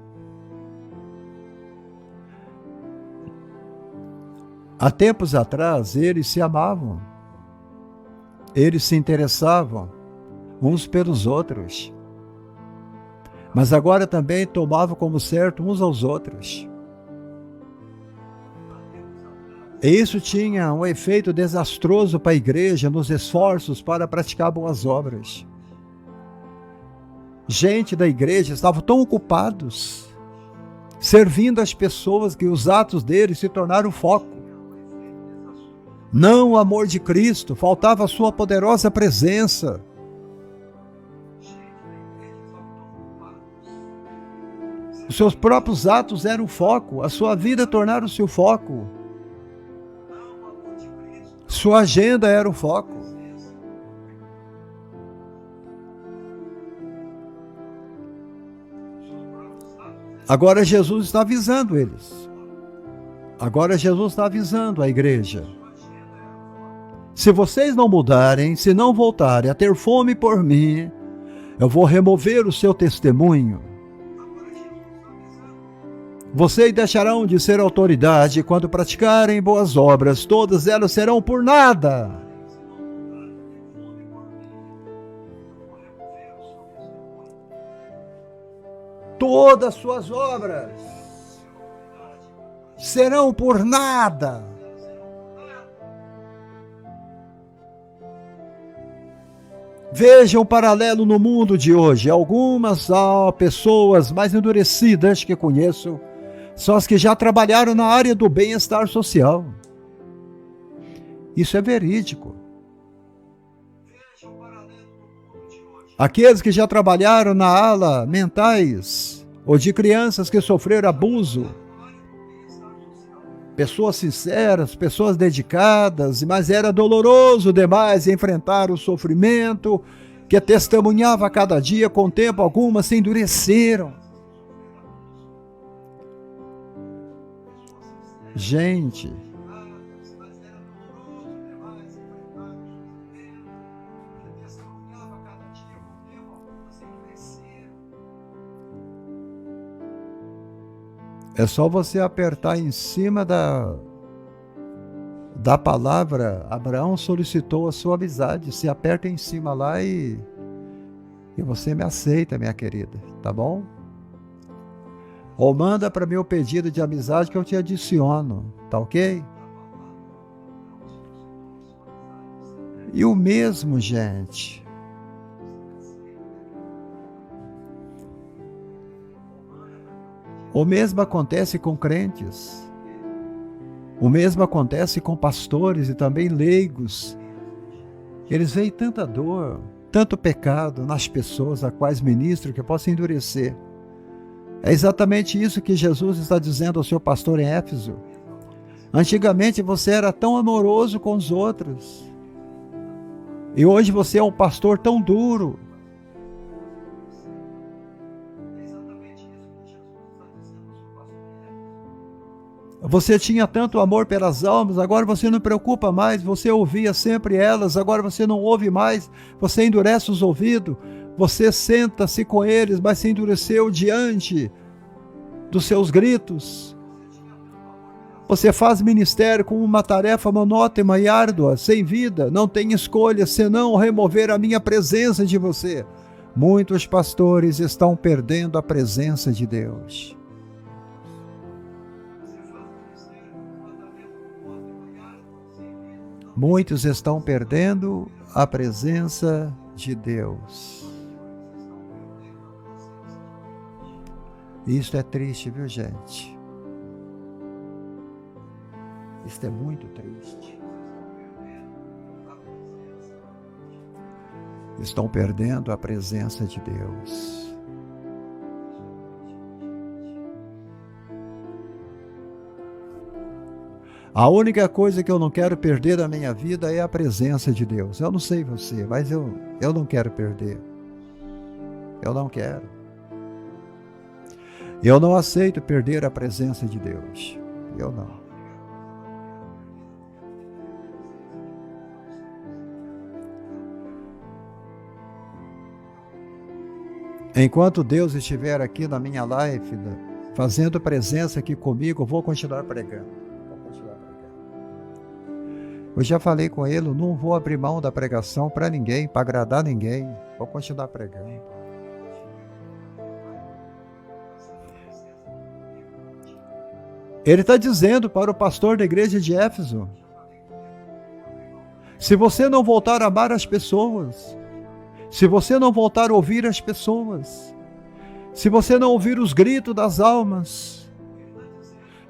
Há tempos atrás, eles se amavam. Eles se interessavam uns pelos outros. Mas agora também tomavam como certo uns aos outros. E isso tinha um efeito desastroso para a igreja nos esforços para praticar boas obras. Gente da igreja estavam tão ocupados servindo as pessoas que os atos deles se tornaram foco. Não o amor de Cristo, faltava a sua poderosa presença. Os seus próprios atos eram o foco, a sua vida tornaram-se o foco. Sua agenda era o foco. Agora Jesus está avisando eles. Agora Jesus está avisando a igreja. Se vocês não mudarem, se não voltarem a ter fome por mim, eu vou remover o seu testemunho. Vocês deixarão de ser autoridade quando praticarem boas obras, todas elas serão por nada. Todas as suas obras serão por nada. Veja um paralelo no mundo de hoje. Algumas pessoas mais endurecidas que conheço são as que já trabalharam na área do bem-estar social. Isso é verídico. Aqueles que já trabalharam na ala mentais ou de crianças que sofreram abuso. Pessoas sinceras, pessoas dedicadas, mas era doloroso demais enfrentar o sofrimento que testemunhava a cada dia. Com o tempo, algumas se endureceram. Gente, é só você apertar em cima da palavra. Abraão solicitou a sua amizade. Se aperta em cima lá e você me aceita, minha querida, tá bom? Ou manda para mim o pedido de amizade que eu te adiciono, tá ok? E o mesmo, gente. O mesmo acontece com crentes. O mesmo acontece com pastores e também leigos. Eles veem tanta dor, tanto pecado nas pessoas a quais ministro que possa endurecer. É exatamente isso que Jesus está dizendo ao seu pastor em Éfeso. Antigamente você era tão amoroso com os outros. E hoje você é um pastor tão duro. Você tinha tanto amor pelas almas, agora você não preocupa mais, você ouvia sempre elas, agora você não ouve mais, você endurece os ouvidos, você senta-se com eles, mas se endureceu diante dos seus gritos. Você faz ministério como uma tarefa monótona e árdua, sem vida, não tem escolha senão remover a minha presença de você. Muitos pastores estão perdendo a presença de Deus. Muitos estão perdendo a presença de Deus. Isso é triste, viu, gente? Isso é muito triste. Estão perdendo a presença de Deus. A única coisa que eu não quero perder da minha vida é a presença de Deus. Eu não sei você, mas eu não quero perder. Eu não quero. Eu não aceito perder a presença de Deus. Eu não. Enquanto Deus estiver aqui na minha live, fazendo presença aqui comigo, eu vou continuar pregando. Eu já falei com ele, não vou abrir mão da pregação para ninguém, para agradar ninguém. Vou continuar pregando. Ele está dizendo para o pastor da igreja de Éfeso: se você não voltar a amar as pessoas, se você não voltar a ouvir as pessoas, se você não ouvir os gritos das almas,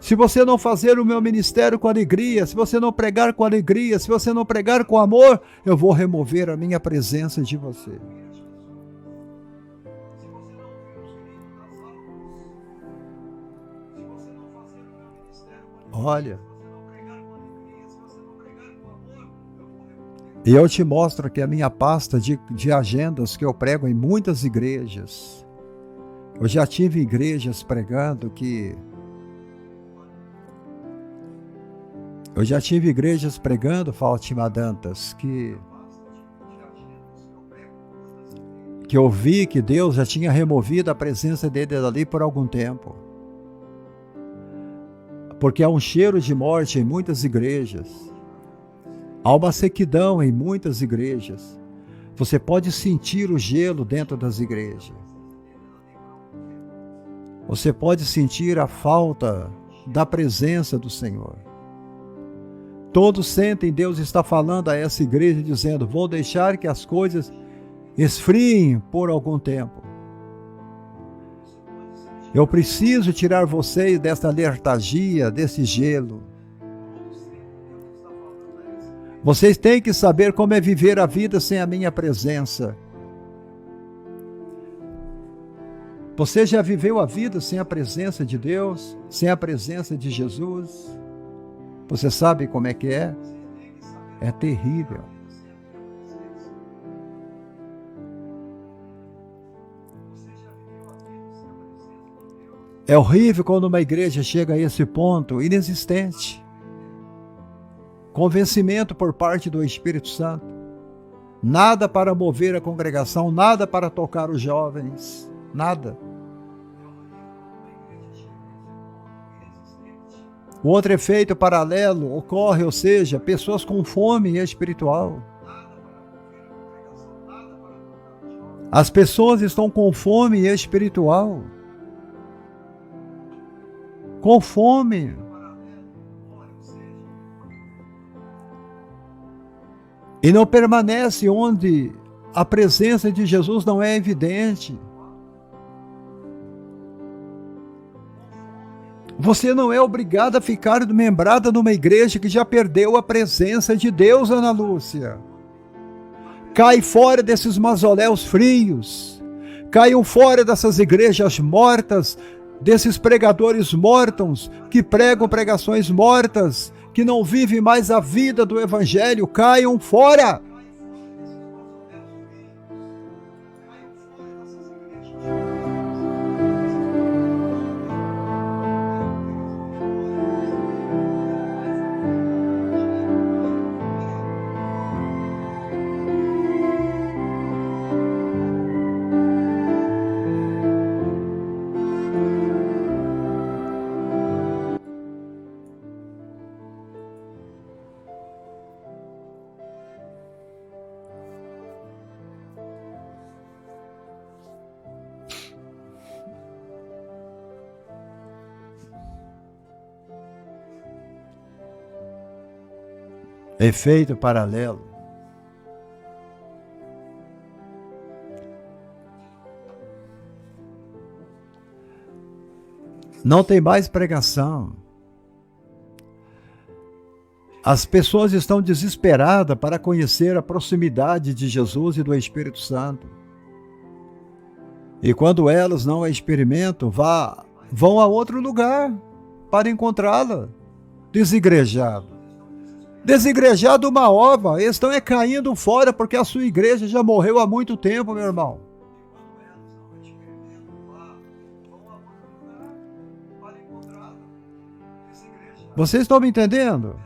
se você não fazer o meu ministério com alegria, se você não pregar com alegria, se você não pregar com amor, eu vou remover a minha presença de você. Olha, e eu te mostro aqui a minha pasta de agendas que eu prego em muitas igrejas. Eu já tive igrejas pregando que... Eu já tive igrejas pregando, Fátima Dantas, que eu vi que Deus já tinha removido a presença dele dali por algum tempo. Porque há um cheiro de morte em muitas igrejas. Há uma sequidão em muitas igrejas. Você pode sentir o gelo dentro das igrejas. Você pode sentir a falta da presença do Senhor. Todos sentem, Deus está falando a essa igreja, dizendo: vou deixar que as coisas esfriem por algum tempo. Eu preciso tirar vocês dessa letargia, desse gelo. Vocês têm que saber como é viver a vida sem a minha presença. Você já viveu a vida sem a presença de Deus, sem a presença de Jesus? Você sabe como é que é? É terrível. É horrível quando uma igreja chega a esse ponto inexistente. Convencimento por parte do Espírito Santo. Nada para mover a congregação, nada para tocar os jovens, nada. O outro efeito paralelo ocorre, ou seja, pessoas com fome espiritual. As pessoas estão com fome espiritual. Com fome. E não permanece onde a presença de Jesus não é evidente. Você não é obrigado a ficar membrada numa igreja que já perdeu a presença de Deus, Ana Lúcia. Cai fora desses mausoléus frios. Caiam fora dessas igrejas mortas, desses pregadores mortos, que pregam pregações mortas, que não vivem mais a vida do Evangelho. Caiam fora. Efeito paralelo. Não tem mais pregação. As pessoas estão desesperadas para conhecer a proximidade de Jesus e do Espírito Santo. E quando elas não a experimentam, vão a outro lugar para encontrá-la. Desigrejado. Desigrejado uma ova, eles estão caindo fora porque a sua igreja já morreu há muito tempo, meu irmão. Vocês estão me entendendo?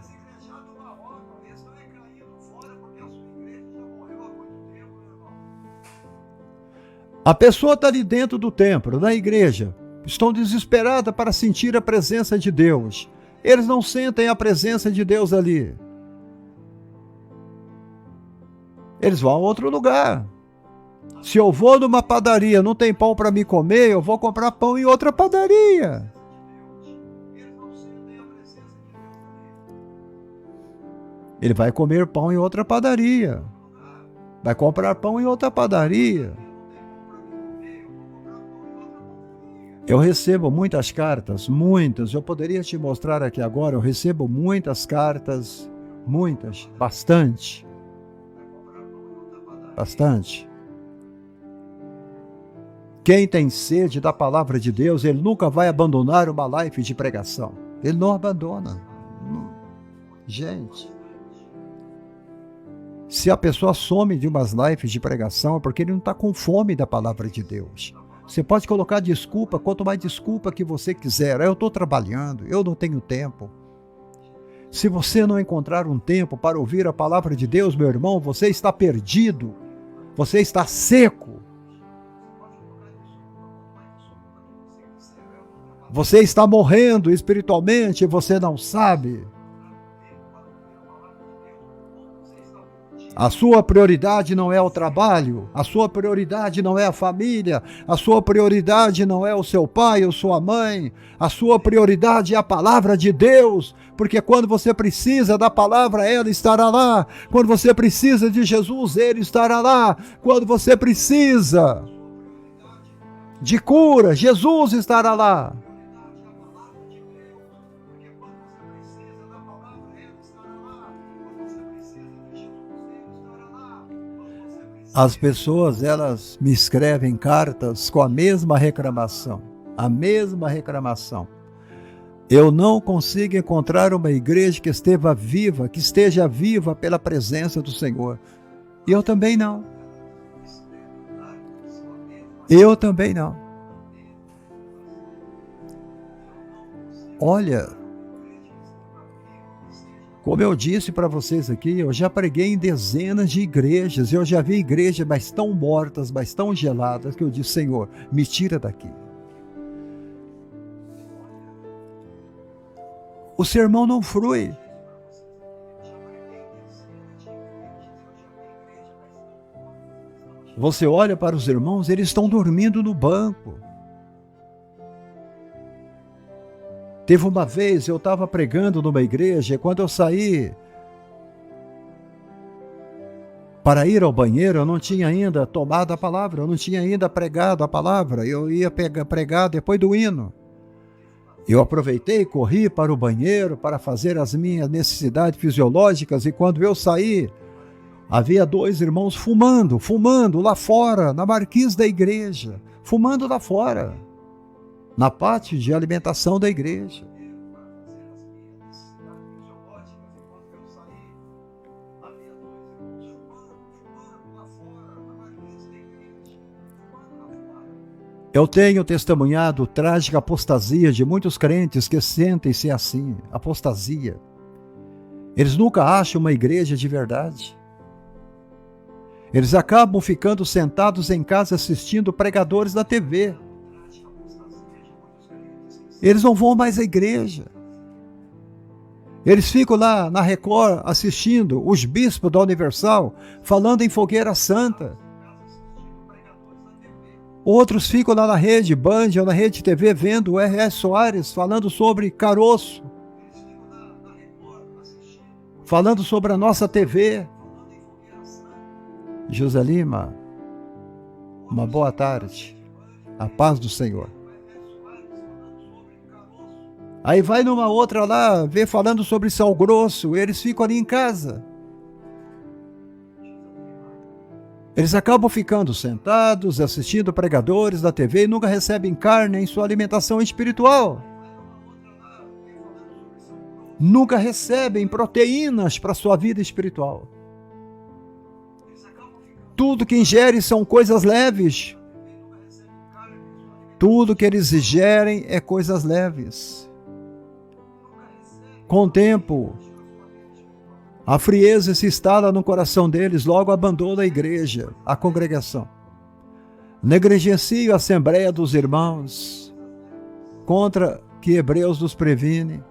A pessoa está ali dentro do templo, na igreja, estão desesperadas para sentir a presença de Deus. Eles não sentem a presença de Deus ali. Eles vão a outro lugar. Se eu vou numa padaria, não tem pão para me comer, eu vou comprar pão em outra padaria. Ele vai comer pão em outra padaria. Vai comprar pão em outra padaria. Eu recebo muitas cartas, muitas. Eu poderia te mostrar aqui agora, eu recebo muitas cartas, muitas, bastante. Bastante. Quem tem sede da palavra de Deus, ele nunca vai abandonar uma live de pregação. Ele não abandona. Gente, se a pessoa some de umas lives de pregação, é porque ele não está com fome da palavra de Deus. Você pode colocar desculpa, quanto mais desculpa que você quiser. Eu estou trabalhando, eu não tenho tempo. Se você não encontrar um tempo para ouvir a palavra de Deus, meu irmão, você está perdido. Você está seco. Você está morrendo espiritualmente e você não sabe. A sua prioridade não é o trabalho, a sua prioridade não é a família, a sua prioridade não é o seu pai ou sua mãe, a sua prioridade é a palavra de Deus, porque quando você precisa da palavra, ela estará lá. Quando você precisa de Jesus, ele estará lá. Quando você precisa de cura, Jesus estará lá. As pessoas, elas me escrevem cartas com a mesma reclamação. A mesma reclamação. Eu não consigo encontrar uma igreja que esteja viva pela presença do Senhor. E eu também não. Eu também não. Olha, como eu disse para vocês aqui, eu já preguei em dezenas de igrejas, eu já vi igrejas mas tão mortas, mas tão geladas, que eu disse, Senhor, me tira daqui. O sermão não flui. Você olha para os irmãos, eles estão dormindo no banco. Teve uma vez, eu estava pregando numa igreja, e quando eu saí para ir ao banheiro, eu não tinha ainda tomado a palavra, eu não tinha ainda pregado a palavra, eu ia pregar depois do hino. Eu aproveitei, corri para o banheiro para fazer as minhas necessidades fisiológicas, e quando eu saí, havia 2 irmãos fumando lá fora, na marquise da igreja, fumando lá fora, na parte de alimentação da igreja. Eu tenho testemunhado trágica apostasia de muitos crentes que sentem-se assim, apostasia. Eles nunca acham uma igreja de verdade. Eles acabam ficando sentados em casa assistindo pregadores da TV. Eles não vão mais à igreja. Eles ficam lá na Record assistindo os bispos da Universal falando em fogueira santa. Outros ficam lá na rede Band ou na rede TV vendo o R.S. Soares falando sobre caroço. Falando sobre a nossa TV. José Lima, uma boa tarde. A paz do Senhor. Aí vai numa outra lá, vê falando sobre sal grosso, eles ficam ali em casa. Eles acabam ficando sentados, assistindo pregadores da TV e nunca recebem carne em sua alimentação espiritual. Nunca recebem proteínas para sua vida espiritual. Tudo que ingerem são coisas leves. Tudo que eles ingerem é coisas leves. Com o tempo, a frieza se instala no coração deles, logo abandona a igreja, a congregação. Negligenciam a assembleia dos irmãos, contra que Hebreus nos previne.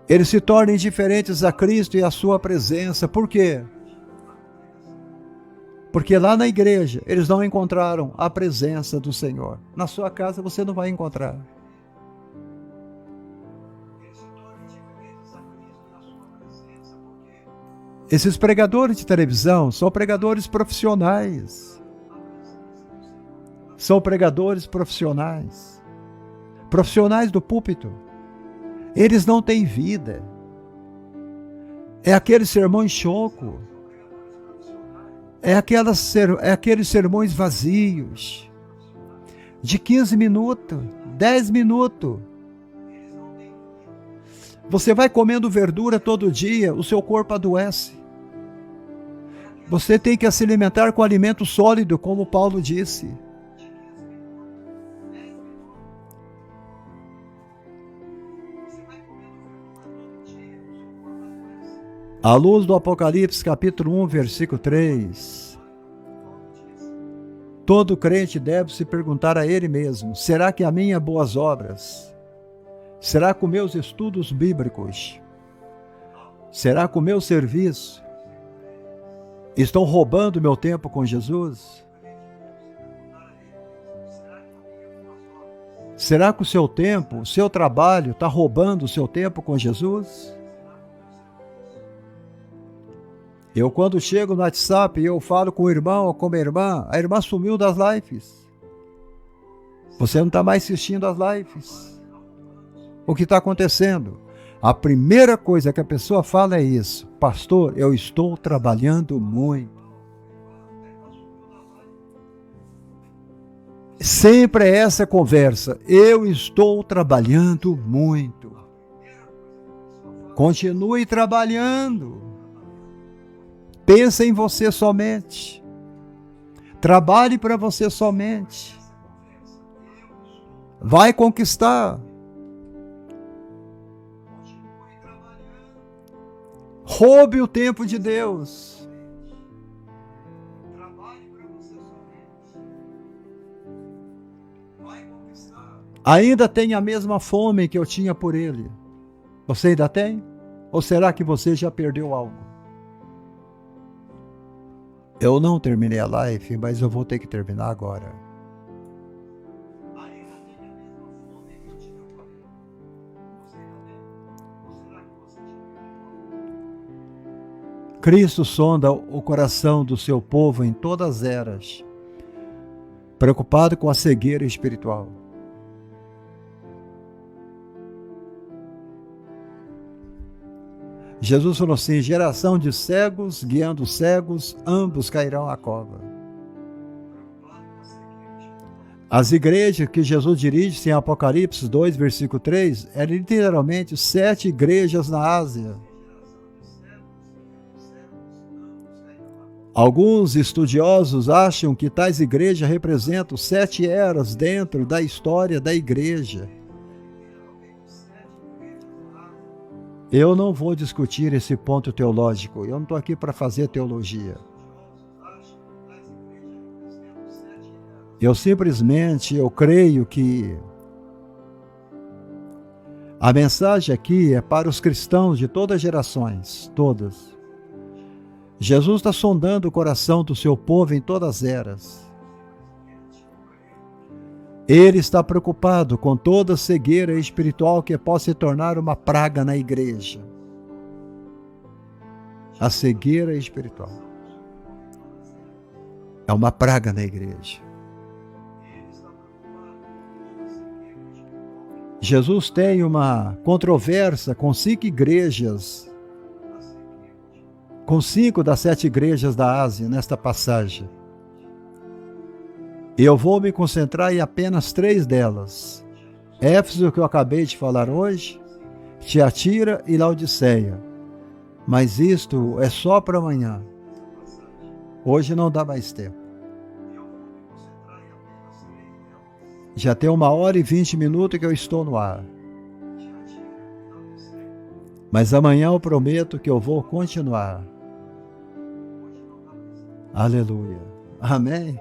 Eles se tornam indiferentes a Cristo e a sua presença. Por quê? Porque lá na igreja eles não encontraram a presença do Senhor. Na sua casa você não vai encontrar. Esses pregadores de televisão são pregadores profissionais. São pregadores profissionais. Profissionais do púlpito. Eles não têm vida. É aquele sermão em choco. É aqueles sermões vazios. De 15 minutos, 10 minutos. Você vai comendo verdura todo dia, o seu corpo adoece. Você tem que se alimentar com alimento sólido, como Paulo disse. À luz do Apocalipse, capítulo 1, versículo 3. Todo crente deve se perguntar a ele mesmo: será que a minha boas obras, será que os meus estudos bíblicos, será que o meu serviço estão roubando meu tempo com Jesus? Será que o seu tempo, o seu trabalho está roubando o seu tempo com Jesus? Eu, quando chego no WhatsApp, eu falo com o irmão ou com a irmã sumiu das lives. Você não está mais assistindo as lives. O que está acontecendo? A primeira coisa que a pessoa fala é isso: pastor, eu estou trabalhando muito. Sempre é essa conversa: eu estou trabalhando muito. Continue trabalhando. Pensa em você somente. Trabalhe para você somente. Vai conquistar. Roube o tempo de Deus. Ainda tem a mesma fome que eu tinha por Ele. Você ainda tem? Ou será que você já perdeu algo? Eu não terminei a live, mas eu vou ter que terminar agora. Cristo sonda o coração do seu povo em todas as eras, preocupado com a cegueira espiritual. Jesus falou assim: geração de cegos, guiando cegos, ambos cairão à cova. As igrejas que Jesus dirige em Apocalipse 2, versículo 3, é literalmente 7 igrejas na Ásia. Alguns estudiosos acham que tais igrejas representam 7 eras dentro da história da igreja. Eu não vou discutir esse ponto teológico, eu não estou aqui para fazer teologia. Eu creio que a mensagem aqui é para os cristãos de todas as gerações, todas. Jesus está sondando o coração do seu povo em todas as eras. Ele está preocupado com toda cegueira espiritual que possa se tornar uma praga na igreja. A cegueira espiritual é uma praga na igreja. Jesus tem uma controvérsia com 5 igrejas, com 5 das 7 igrejas da Ásia, nesta passagem. E eu vou me concentrar em apenas 3 delas. Éfeso, que eu acabei de falar hoje, Tiatira e Laodiceia. Mas isto é só para amanhã. Hoje não dá mais tempo. Já tem 1h20 que eu estou no ar. Mas amanhã eu prometo que eu vou continuar. Aleluia. Amém?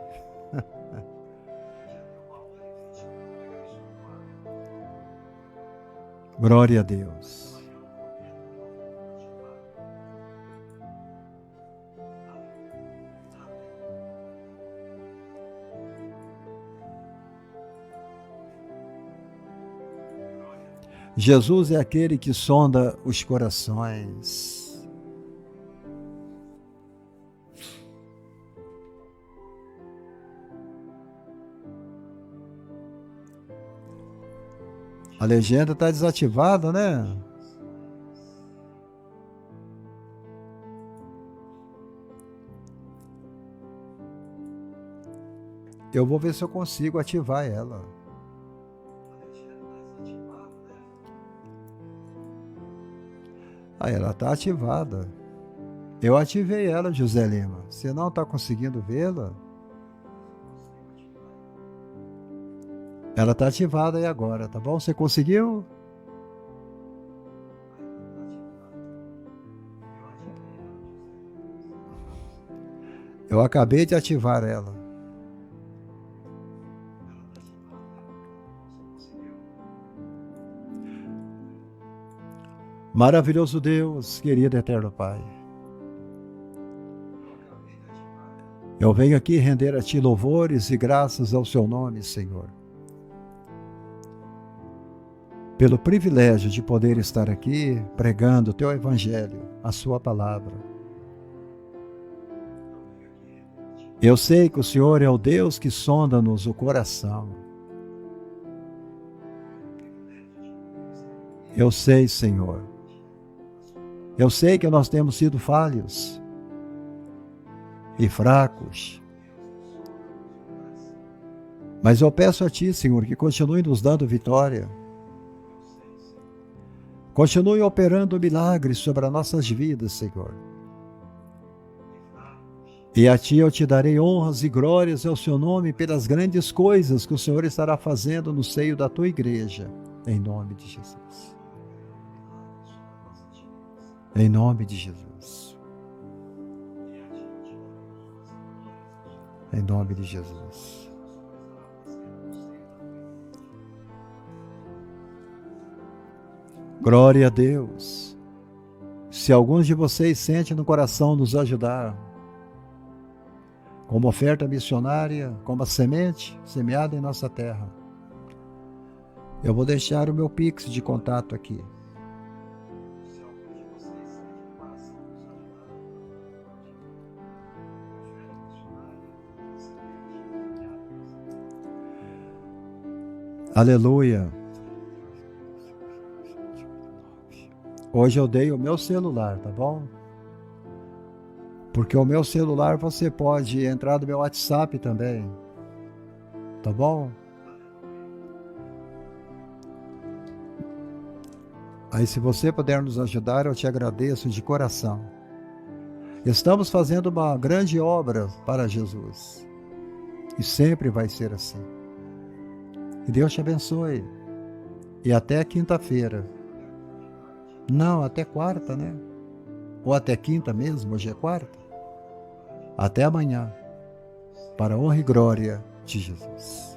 Glória a Deus. Jesus é aquele que sonda os corações. A legenda está desativada, né? Eu vou ver se eu consigo ativar ela. Ah, ela está ativada. Eu ativei ela, José Lima. Você não está conseguindo vê-la? Ela está ativada aí agora, tá bom? Você conseguiu? Eu acabei de ativar ela. Maravilhoso Deus, querido eterno Pai. Eu venho aqui render a Ti louvores e graças ao Seu nome, Senhor. Pelo privilégio de poder estar aqui pregando o Teu Evangelho, a Sua palavra. Eu sei que o Senhor é o Deus que sonda-nos o coração. Eu sei, Senhor. Eu sei que nós temos sido falhos e fracos. Mas eu peço a Ti, Senhor, que continue nos dando vitória. Continue operando milagres sobre as nossas vidas, Senhor. E a Ti eu te darei honras e glórias ao Seu nome pelas grandes coisas que o Senhor estará fazendo no seio da Tua igreja, em nome de Jesus. Em nome de Jesus. Em nome de Jesus. Glória a Deus. Se alguns de vocês sentem no coração nos ajudar, como oferta missionária, como a semente semeada em nossa terra, eu vou deixar o meu Pix de contato aqui. Aleluia. Hoje eu dei o meu celular, tá bom? Porque o meu celular você pode entrar no meu WhatsApp também. Tá bom? Aí se você puder nos ajudar, eu te agradeço de coração. Estamos fazendo uma grande obra para Jesus. E sempre vai ser assim. E Deus te abençoe. E até quinta-feira. Não, até quarta, né? Ou até quinta mesmo, hoje é quarta. Até amanhã. Para a honra e glória de Jesus.